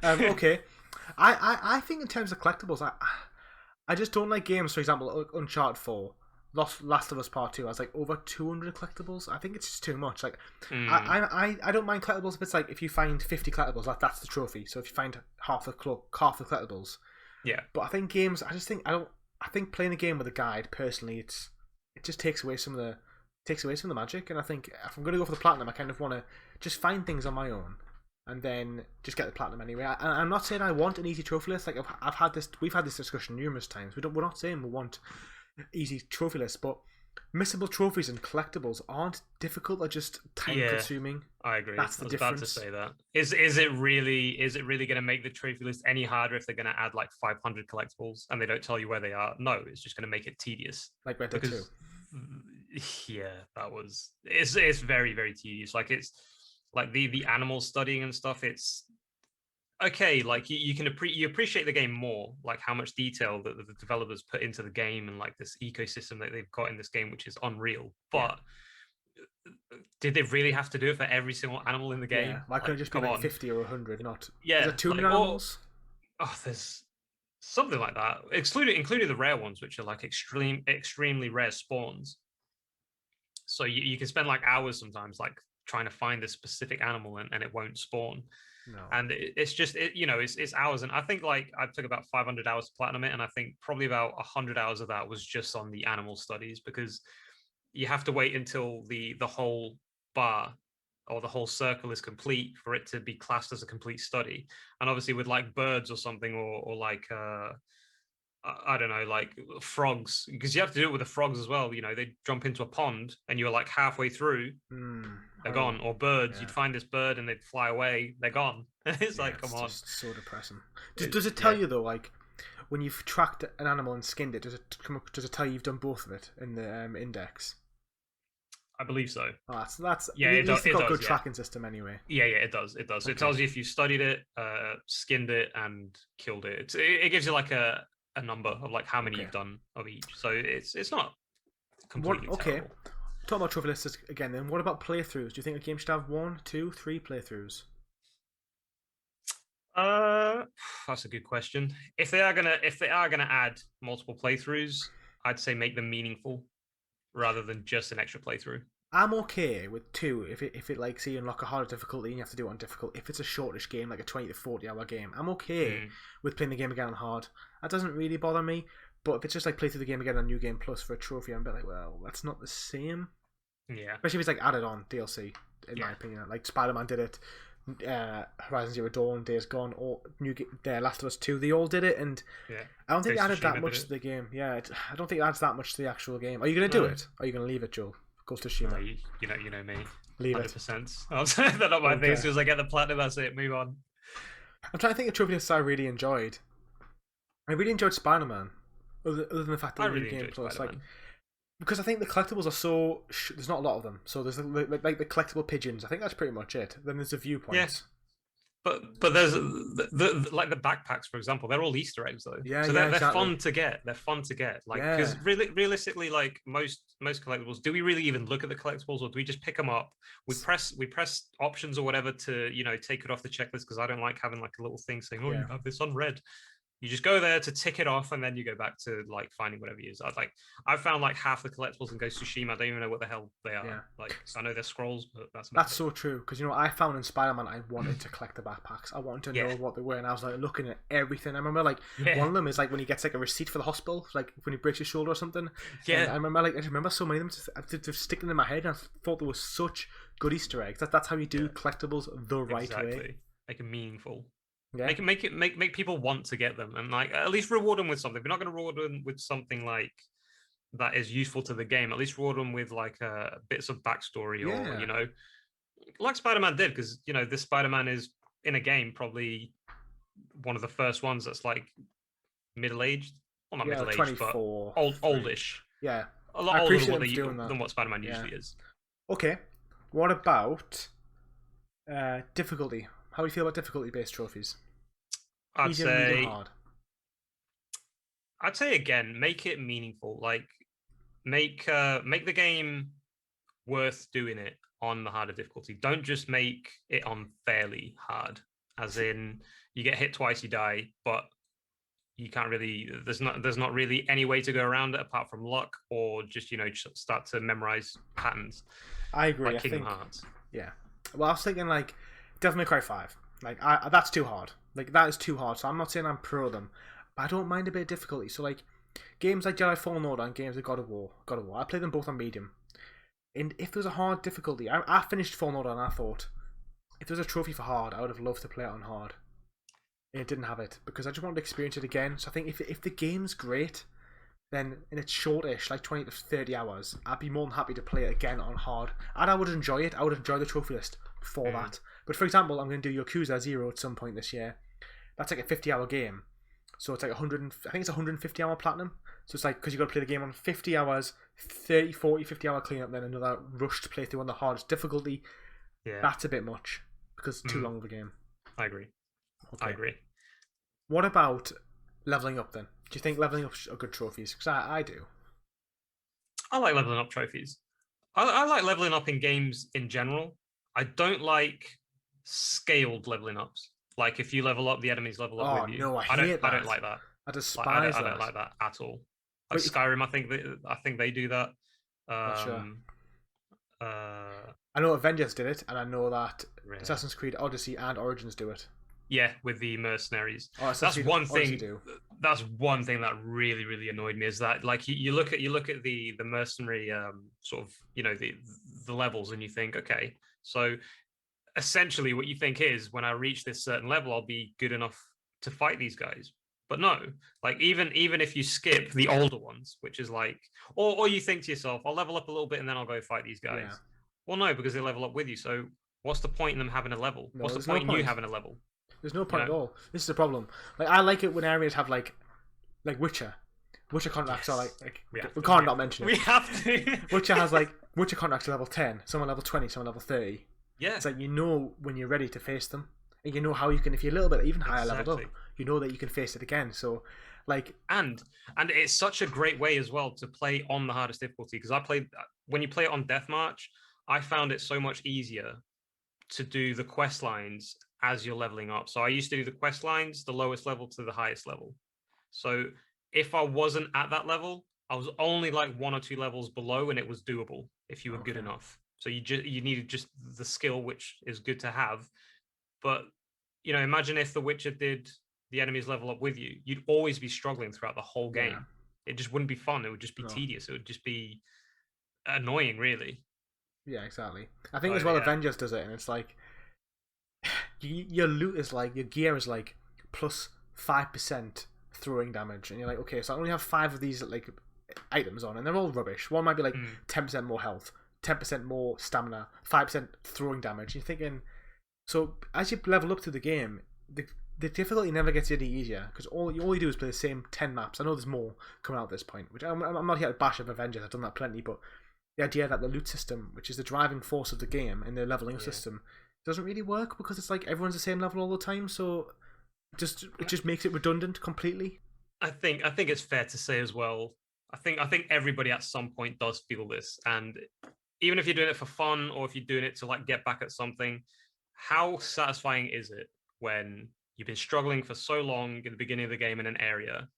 Okay, I think in terms of collectibles, I just don't like games. For example, like Uncharted 4, Last of Us Part 2 has like over 200 collectibles. I think it's just too much. Like, I don't mind collectibles if it's like if you find 50 collectibles, that's the trophy. So if you find half the collectibles, Yeah. But I think games, I think playing a game with a guide personally, it just takes away some of the magic. And I think if I'm going to go for the platinum, I kind of want to just find things on my own and then just get the platinum anyway. I'm not saying I want an easy trophy list. Like we've had this discussion numerous times. We're not saying we want easy trophy lists, but missable trophies and collectibles aren't difficult. They're just time consuming. I agree. That's the I was difference. about to say that. Is it really going to make the trophy list any harder if they're going to add like 500 collectibles and they don't tell you where they are? No, it's just going to make it tedious. Like Red Dead 2. Yeah, it's very, very tedious. Like it's like the animal studying and stuff. It's okay. Like you appreciate the game more, like how much detail that the developers put into the game and like this ecosystem that they've got in this game, which is unreal. But did they really have to do it for every single animal in the game? Yeah, why couldn't it just be like 50 or 100? Not yeah, is there 200 animals? There's something like that, including the rare ones, which are like extremely rare spawns. So you can spend like hours sometimes like trying to find this specific animal and it won't spawn. No. And it's hours. And I think like I took about 500 hours to platinum it, and I think probably about 100 hours of that was just on the animal studies, because you have to wait until the whole bar or the whole circle is complete for it to be classed as a complete study. And obviously with like birds or something, or like I don't know, like frogs, because you have to do it with the frogs as well. They jump into a pond and you're like halfway through, they're gone. Or birds, you'd find this bird and they'd fly away, they're gone. It's like, come on. It's just so depressing. Does it tell you though, like when you've tracked an animal and skinned it, does it tell you you've done both of it in the index? I believe so. Oh, that's yeah. At least it's got a good tracking system anyway. Yeah, it does. It does. So it tells you if you studied it, skinned it, and killed it. It gives you like a number of like how many you've done of each. So it's not completely terrible. Talking about trophy lists again, then what about playthroughs? Do you think a game should have 1, 2, 3 playthroughs? That's a good question. If they are gonna add multiple playthroughs, I'd say make them meaningful rather than just an extra playthrough. I'm okay with 2 if it like, say you unlock a harder difficulty and you have to do it on difficult. If it's a shortish game, like a 20 to 40 hour game, I'm okay with playing the game again on hard. That doesn't really bother me. But if it's just like play through the game again on New Game Plus for a trophy, I'm a bit like, well, that's not the same. Yeah. Especially if it's like added on DLC, in my opinion. Like Spider-Man did it, Horizon Zero Dawn, Days Gone, or Last of Us 2, they all did it, and I don't think it added that much to the game. Yeah, I don't think it adds that much to the actual game. Are you going to do it? Or are you going to leave it, Joel? Ghost of Tsushima. No, you know me. Leave 100%. They're not my thing. As soon as I get the platinum, that's it. Move on. I'm trying to think of trophy lists I really enjoyed. I really enjoyed Spider-Man, other than the fact that New Game Plus, like, because I think the collectibles are so there's not a lot of them. So there's like the collectible pigeons. I think that's pretty much it. Then there's the viewpoints. Yeah. But there's the like the backpacks, for example, they're all Easter eggs though. Yeah, so they're exactly. fun to get. They're fun to get. Like, because realistically, like most collectibles, do we really even look at the collectibles, or do we just pick them up? We press options or whatever to take it off the checklist, because I don't like having like a little thing saying, oh, you have this on red. You just go there to tick it off, and then you go back to like finding whatever you use. I've found like half the collectibles in Ghost of Tsushima. I don't even know what the hell they are. Yeah. Like, I know they're scrolls, but that's so true. Because I found in Spider-Man, I wanted to collect the backpacks. I wanted to know what they were, and I was like looking at everything. I remember like one of them is like when he gets like a receipt for the hospital, like when he breaks his shoulder or something. Yeah. And I remember so many of them just sticking in my head, and I thought there was such good Easter eggs. That's how you do collectibles the right way. Make it meaningful. Yeah. Make people want to get them, and like at least reward them with something. We're not going to reward them with something like that is useful to the game, at least reward them with like bits of backstory, or Yeah. like Spider-Man did, because this Spider-Man is in a game probably one of the first ones that's like middle-aged. Well, not Yeah, like middle-aged, but 24. oldish. Yeah. A lot I older appreciate them for doing than that. what Spider-Man Yeah. usually is. Okay. What about difficulty? How do you feel about difficulty-based trophies? I'd Easy, medium, say hard. again, make it meaningful. Like make the game worth doing it on the harder difficulty. Don't just make it unfairly hard, as in you get hit twice, you die, but you can't really. There's not really any way to go around it apart from luck, or just just start to memorize patterns. I agree. Like Kingdom Hearts. Yeah. Well, I was thinking like Devil May Cry 5. Like that's too hard. Like that is too hard. So I'm not saying I'm pro them, but I don't mind a bit of difficulty. So like games like Jedi Fallen Order and games like God of War. I play them both on medium. And if there's a hard difficulty, I finished Fallen Order and I thought, if there's a trophy for hard, I would have loved to play it on hard. And it didn't have it because I just wanted to experience it again. So I think if the game's great, then and it's shortish, like 20 to 30 hours, I'd be more than happy to play it again on hard. And I would enjoy it. I would enjoy the trophy list for that. But for example, I'm going to do Yakuza 0 at some point this year. That's like a 50-hour game. So it's like 100, I think it's 150 hour platinum. So it's like, because you've got to play the game on 50 hours, 30, 40, 50 hour cleanup, then another rushed playthrough on the hardest difficulty. Yeah. That's a bit much because it's too long of a game. I agree. Okay. I agree. What about leveling up then? Do you think leveling up are good trophies? Because I do. I like leveling up trophies. I like leveling up in games in general. I don't like scaled leveling ups. Like if you level up, the enemies level up with you. No, I hate that. I don't like that. I despise that. I don't like that at all. Like Skyrim, I think they do that. Sure. I know Avengers did it, and I know that Assassin's Creed Odyssey and Origins do it. Yeah, with the mercenaries. That's one thing. That's one thing that really, really annoyed me, is that like you look at the mercenary sort of the levels, and you think, okay, so essentially what you think is, when I reach this certain level, I'll be good enough to fight these guys. But no, like even if you skip the older ones, which is like, or you think to yourself, I'll level up a little bit and then I'll go fight these guys. Yeah. Well, no, because they level up with you. So what's the point in them having a level? What's the point in you having a level? There's no point at all. This is the problem. Like I like it when areas have like Witcher. Witcher contracts are like we can't not mention it. We have to. Witcher has like Witcher contracts are level 10, some are level 20, some are level 30. Yeah. It's like when you're ready to face them. And you know how you can, if you're a little bit even higher leveled up, you know that you can face it again. So, like, and it's such a great way as well to play on the hardest difficulty, because when you play it on Deathmarch, I found it so much easier to do the quest lines as you're leveling up. So I used to do the quest lines, the lowest level to the highest level. So if I wasn't at that level, I was only like 1 or 2 levels below, and it was doable if you were good enough. So you needed just the skill, which is good to have. But imagine if The Witcher did the enemies level up with you. You'd always be struggling throughout the whole game. Yeah. It just wouldn't be fun. It would just be tedious. It would just be annoying, really. Yeah, exactly. I think as well, Avengers does it, and it's like your loot is like, your gear is like plus 5% throwing damage, and you're like, okay, so I only have 5 of these like items on, and they're all rubbish. One might be like 10% more health, 10% more stamina, 5% throwing damage. You're thinking. So as you level up through the game, the difficulty never gets any easier, because all you do is play the same 10 maps. I know there's more coming out at this point, which I'm not here to bash of Avengers. I've done that plenty, but the idea that the loot system, which is the driving force of the game and the leveling system, doesn't really work, because it's like everyone's the same level all the time. So it just makes it redundant completely. I think it's fair to say as well. I think everybody at some point does feel this, and even if you're doing it for fun, or if you're doing it to like get back at something. How satisfying is it when you've been struggling for so long in the beginning of the game in an area,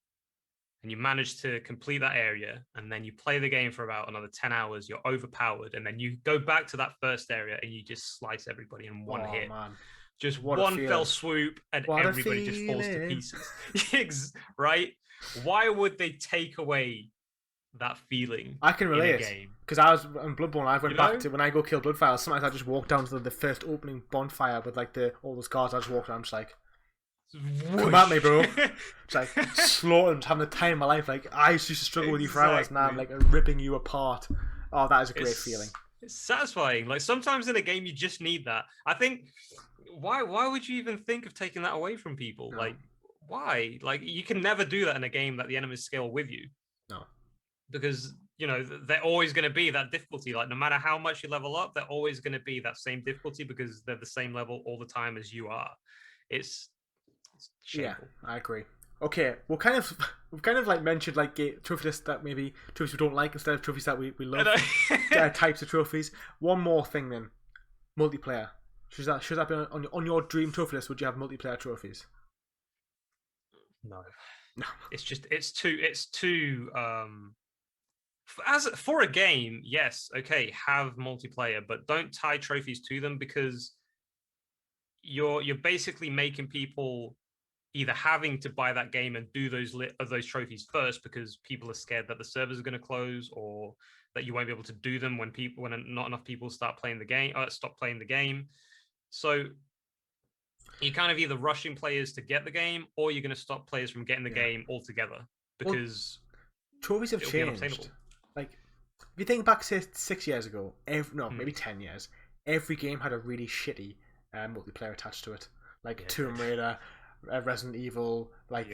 and you manage to complete that area, and then you play the game for about another 10 hours, you're overpowered, and then you go back to that first area and you just slice everybody in one hit. Man. Just one fell swoop, and everybody just falls to pieces. Right? Why would they take away that feeling? I can relate, because I was on Bloodborne. I went back to when I go kill Bloodfire. Sometimes I just walk down to the first opening bonfire with like all those guards. I just walk around, I'm just like, Come at me, bro. It's like slaughtering, having the time of my life. Like I used to struggle with you for hours, now I'm like ripping you apart. Oh, that is a great feeling. It's satisfying. Like sometimes in a game, you just need that. I think. Why would you even think of taking that away from people? No. Like, why? Like, you can never do that in a game that the enemies scale with you. No. Because, you know, they're always going to be that difficulty. Like, no matter how much you level up, they're always going to be that same difficulty because they're the same level all the time as you are. It's shameful. Yeah, I agree. Okay, we've kind of like mentioned like trophy lists that maybe trophies we don't like instead of trophies that we love. Types of trophies. One more thing then, multiplayer. Should that be on your dream trophy list? Would you have multiplayer trophies? No. It's too for a game, yes, okay, have multiplayer, but don't tie trophies to them because you're basically making people either having to buy that game and do those trophies first because people are scared that the servers are going to close or that you won't be able to do them when not enough people stop playing the game. So you're kind of either rushing players to get the game or you're going to stop players from getting the game altogether because trophies have changed. Like, if you think back, say, 6 years ago, maybe 10 years, every game had a really shitty multiplayer attached to it. Like Tomb Raider, Resident Evil, like,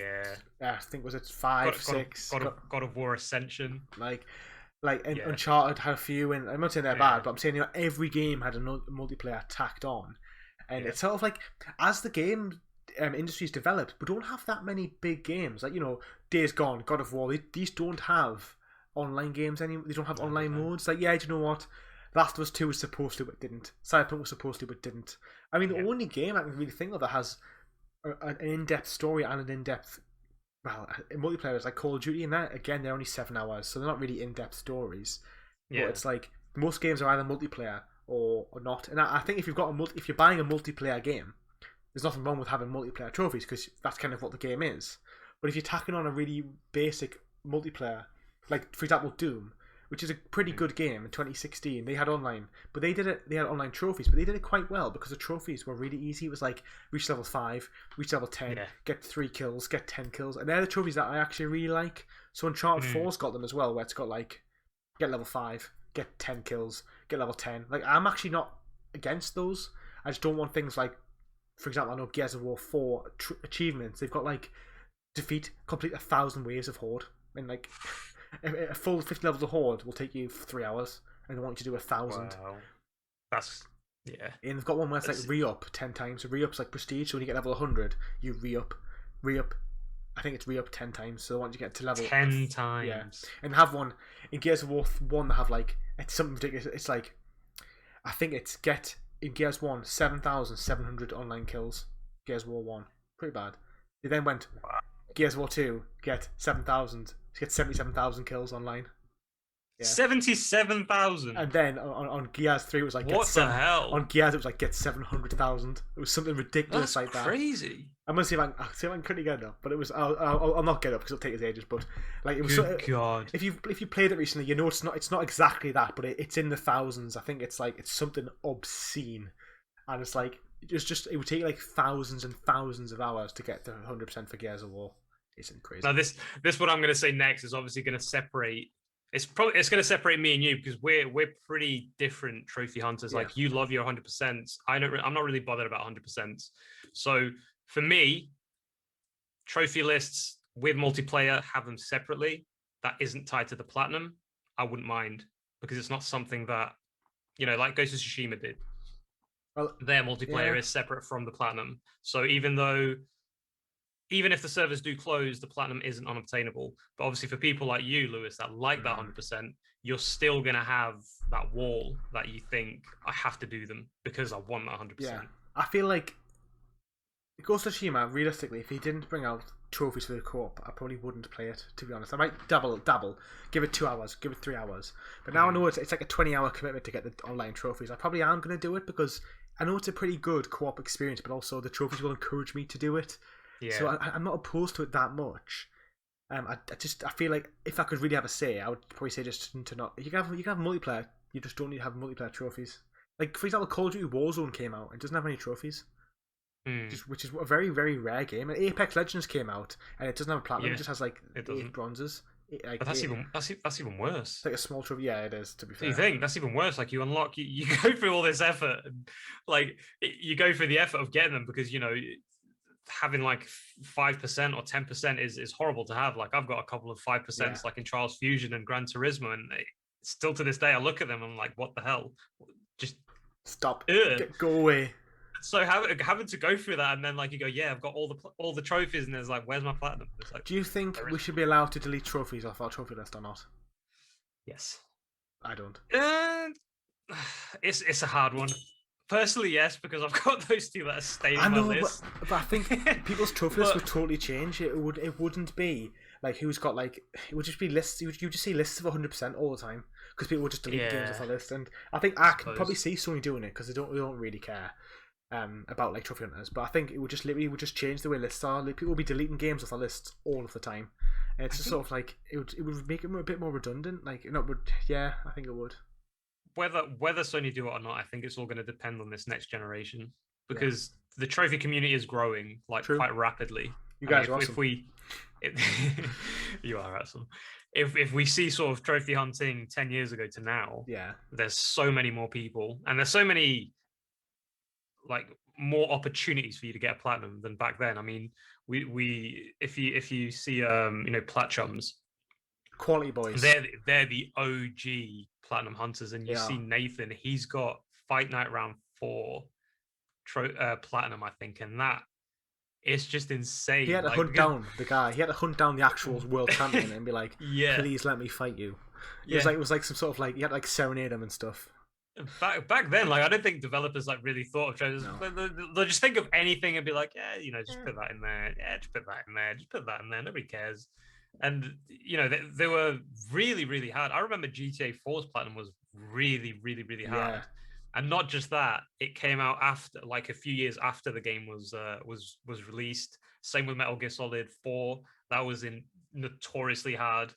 I think, was it 5, 6? God of War Ascension. And Uncharted had a few, and I'm not saying they're bad, but I'm saying every game had a multiplayer tacked on. And it's sort of like, as the game industry's developed, we don't have that many big games. Like, Days Gone, God of War, these don't have online games anymore. They don't have online modes. Like, do you know what? Last of Us 2 was supposed to, but didn't. Cyberpunk was supposed to, but didn't. I mean, the only game I can really think of that has an in-depth story and an in-depth, multiplayer is like Call of Duty, and that, again, they're only 7 hours, so they're not really in-depth stories. But it's like, most games are either multiplayer or not. And I think if you're buying a multiplayer game, there's nothing wrong with having multiplayer trophies because that's kind of what the game is. But if you're tacking on a really basic multiplayer, like for example Doom, which is a pretty good game in 2016, they had online, but they had online trophies, but they did it quite well because the trophies were really easy. It was like reach level 5, reach level 10, get 3 kills, get 10 kills, and they're the trophies that I actually really like. So Uncharted 4's got them as well, where it's got like get level 5, get 10 kills, get level 10. Like, I'm actually not against those. I just don't want things like, for example, I know Gears of War 4 achievements, they've got like complete 1,000 waves of Horde, and like a full 50 levels of Horde will take you 3 hours, and they want you to do 1,000. Wow. That's And they've got one where it's like re-up 10 times. So re-up's like prestige, so when you get level 100, you re-up. I think it's re-up 10 times, so once you get to level 10 times. Yeah. And have one in Gears of War 1 that have like, it's something ridiculous. It's like, I think it's get in Gears 1 7,700 online kills. Gears of War 1, pretty bad. They then went Gears of War 2 get 77,000 kills online. Yeah. 77,000. And then on Gears 3 it was like what the hell? On Gears it was like get 700,000. It was something ridiculous. That's like that. Crazy. I'm gonna see if I can quickly get it up, but it was I'll not get it up because it'll take us ages. But like it was. Good God. If you played it recently, you know it's not exactly that, but it's in the thousands. I think it's something obscene, and it's like it would take like thousands and thousands of hours to get to 100% for Gears of War. It's crazy. Now this what I'm gonna say next is obviously gonna separate. It's going to separate me and you because we're pretty different trophy hunters. Yeah. Like you love your 100%. I'm not really bothered about 100%. So for me, trophy lists with multiplayer, have them separately. That isn't tied to the platinum. I wouldn't mind because it's not something that, like Ghost of Tsushima did. Well, their multiplayer is separate from the platinum. So even if the servers do close, the platinum isn't unobtainable. But obviously for people like you, Lewis, that like that 100%, you're still going to have that wall that you think, I have to do them because I want that 100%. Yeah. I feel like Ghost of Tsushima, realistically, if he didn't bring out trophies for the co-op, I probably wouldn't play it, to be honest. I might dabble, give it 2 hours, give it 3 hours. But now I know it's like a 20-hour commitment to get the online trophies. I probably am going to do it because I know it's a pretty good co-op experience, but also the trophies will encourage me to do it. Yeah. So I'm not opposed to it that much. I feel like if I could really have a say, I would probably say just to not. You can have multiplayer. You just don't need to have multiplayer trophies. Like for example, Call of Duty Warzone came out and doesn't have any trophies. Hmm. which is a very, very rare game. And Apex Legends came out, and it doesn't have a platinum. Yeah, It just has like it 8 doesn't. bronzes. But that's even worse. It's like a small trophy. Yeah, it is. To be Do you fair. think that's even worse? Like you unlock, you go through all this effort, and like you go through the effort of getting them because having like 5% or 10% is horrible to have. Like I've got a couple of 5% Yeah. like in Trials Fusion and Gran Turismo, and still to this day I look at them and I'm like, what the hell? Just Stop. ugh. Go away. So having to go through that and then like you go, yeah, I've got all the trophies, and there's like, where's my platinum? It's like, Do you think we should be allowed to delete trophies off our trophy list or not? yes. I don't. And it's a hard one. Personally, yes, because I've got those two that are staying on my list. But I think people's trophy list would totally change. It wouldn't be like who's got like it would just be lists. You just see lists of 100% all the time because people would just delete games off the list. And I think I can probably see Sony doing it because they don't really care about like trophy hunters. But I think it would just change the way lists are. Like, people will be deleting games off the lists all of the time. And it's just sort of like it would make it a bit more redundant. Like I think it would. Whether Sony do it or not, I think it's all going to depend on this next generation because the trophy community is growing like quite rapidly. You guys are awesome. You are awesome. If we see sort of trophy hunting 10 years ago to now, there's so many more people and there's so many like more opportunities for you to get a platinum than back then. I mean, if you see Platchums, quality boys, they're the OG platinum hunters, and you see Nathan, he's got Fight Night Round 4 platinum, I think, and that it's just insane. He had to hunt down the guy. He had to hunt down the actual world champion and be like, please let me fight you. It was like some sort of like you had to like serenade him and stuff. Back then, like I don't think developers like really thought of trophies. No. They'll just think of anything and be like, just put that in there. Yeah, just put that in there. Just put that in there. Nobody cares. And they were really, really hard. I remember GTA 4's platinum was really, really, really hard. And not just that, it came out after, like a few years after the game was released. Same with Metal Gear Solid 4. That was notoriously hard.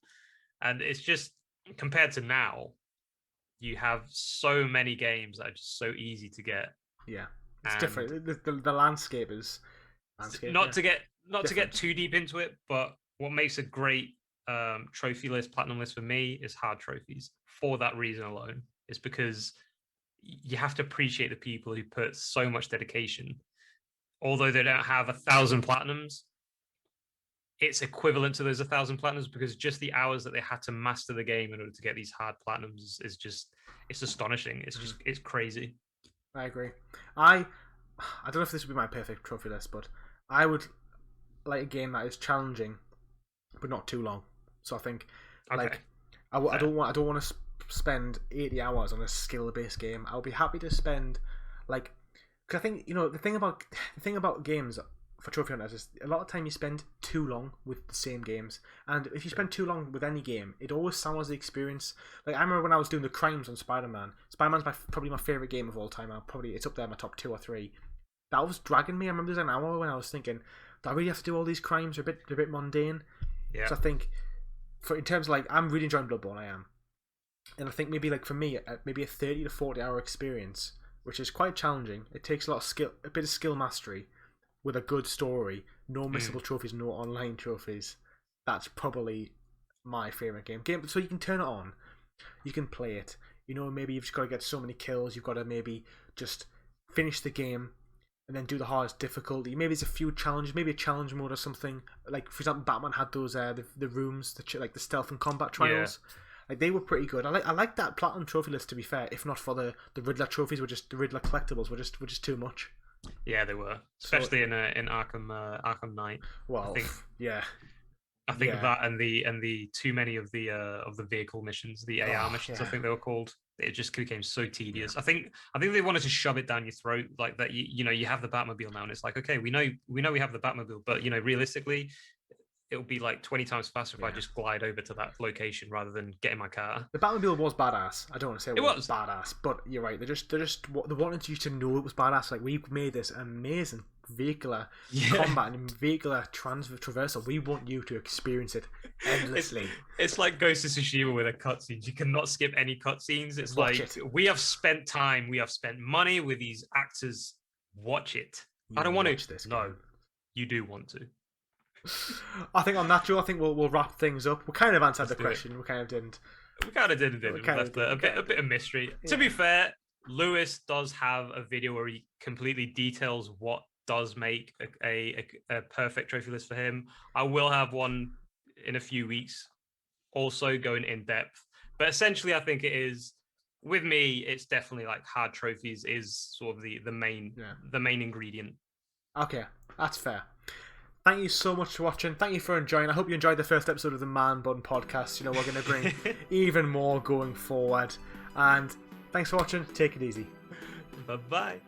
And it's just compared to now, you have so many games that are just so easy to get. Yeah, it's different. The landscape is not to get too deep into it, but what makes a great trophy list, platinum list for me is hard trophies. For that reason alone, is because you have to appreciate the people who put so much dedication. Although they don't have 1,000 platinums, it's equivalent to those 1,000 platinums because just the hours that they had to master the game in order to get these hard platinums is just, it's astonishing. It's crazy. I agree. I don't know if this would be my perfect trophy list, but I would like a game that is challenging but not too long. So I think like I don't want to spend 80 hours on a skill-based game. I'll be happy to spend like, because I think the thing about games for trophy hunters is a lot of time you spend too long with the same games, and if you spend too long with any game, it always sours the experience. Like I remember when I was doing the crimes on Spider-Man. Spider-Man's probably my favorite game of all time. It's up there in my top 2 or 3. That was dragging me. I remember there's an hour when I was thinking, do I really have to do all these crimes? They're a bit mundane. Yeah. So I think in terms of like, I'm really enjoying Bloodborne. I am, and I think maybe like for me, maybe a 30 to 40 hour experience, which is quite challenging. It takes a lot of skill, a bit of skill mastery, with a good story, no missable trophies, no online trophies. That's probably my favorite game. So you can turn it on, you can play it. Maybe you've just got to get so many kills. You've got to maybe just finish the game and then do the hardest difficulty. Maybe there's a few challenges, maybe a challenge mode or something. Like for example, Batman had those the rooms, like the stealth and combat trials. Yeah. Like they were pretty good. I like that platinum trophy list, to be fair. If not for the Riddler trophies, the Riddler collectibles were just too much. Yeah, they were, especially in Arkham Knight. Well, I think of that and the too many of the vehicle missions, the AR missions. I think they were called. It just became so tedious. I think they wanted to shove it down your throat, like that. You have the Batmobile now, and it's like, okay, we know we have the Batmobile, but realistically, it'll be like 20 times faster if I just glide over to that location rather than get in my car. The Batmobile was badass. I don't want to say it was badass, but you're right. They wanted you to know it was badass. Like, we've made this amazing vehicular combat and vehicular traversal. We want you to experience it endlessly. It's like Ghost of Tsushima with a cutscenes. You cannot skip any cutscenes. It's like, we have spent time, we have spent money with these actors. Watch it. I don't want watch to. this No, game. you do want to. I think on that, Joe, I think we'll wrap things up. We kind of answered Let's the do question. We kind of didn't. We kind of did and We didn't. We kinda left did, a we kinda bit of mystery. Yeah. To be fair, Lewis does have a video where he completely details what does make a perfect trophy list for him. I will have one in a few weeks, also going in depth. But essentially, I think it is, with me, it's definitely like hard trophies is sort of the main ingredient. Okay, that's fair. Thank you so much for watching. Thank you for enjoying. I hope you enjoyed the first episode of the Man Bun podcast. You know, we're going to bring even more going forward. And thanks for watching. Take it easy. Bye-bye.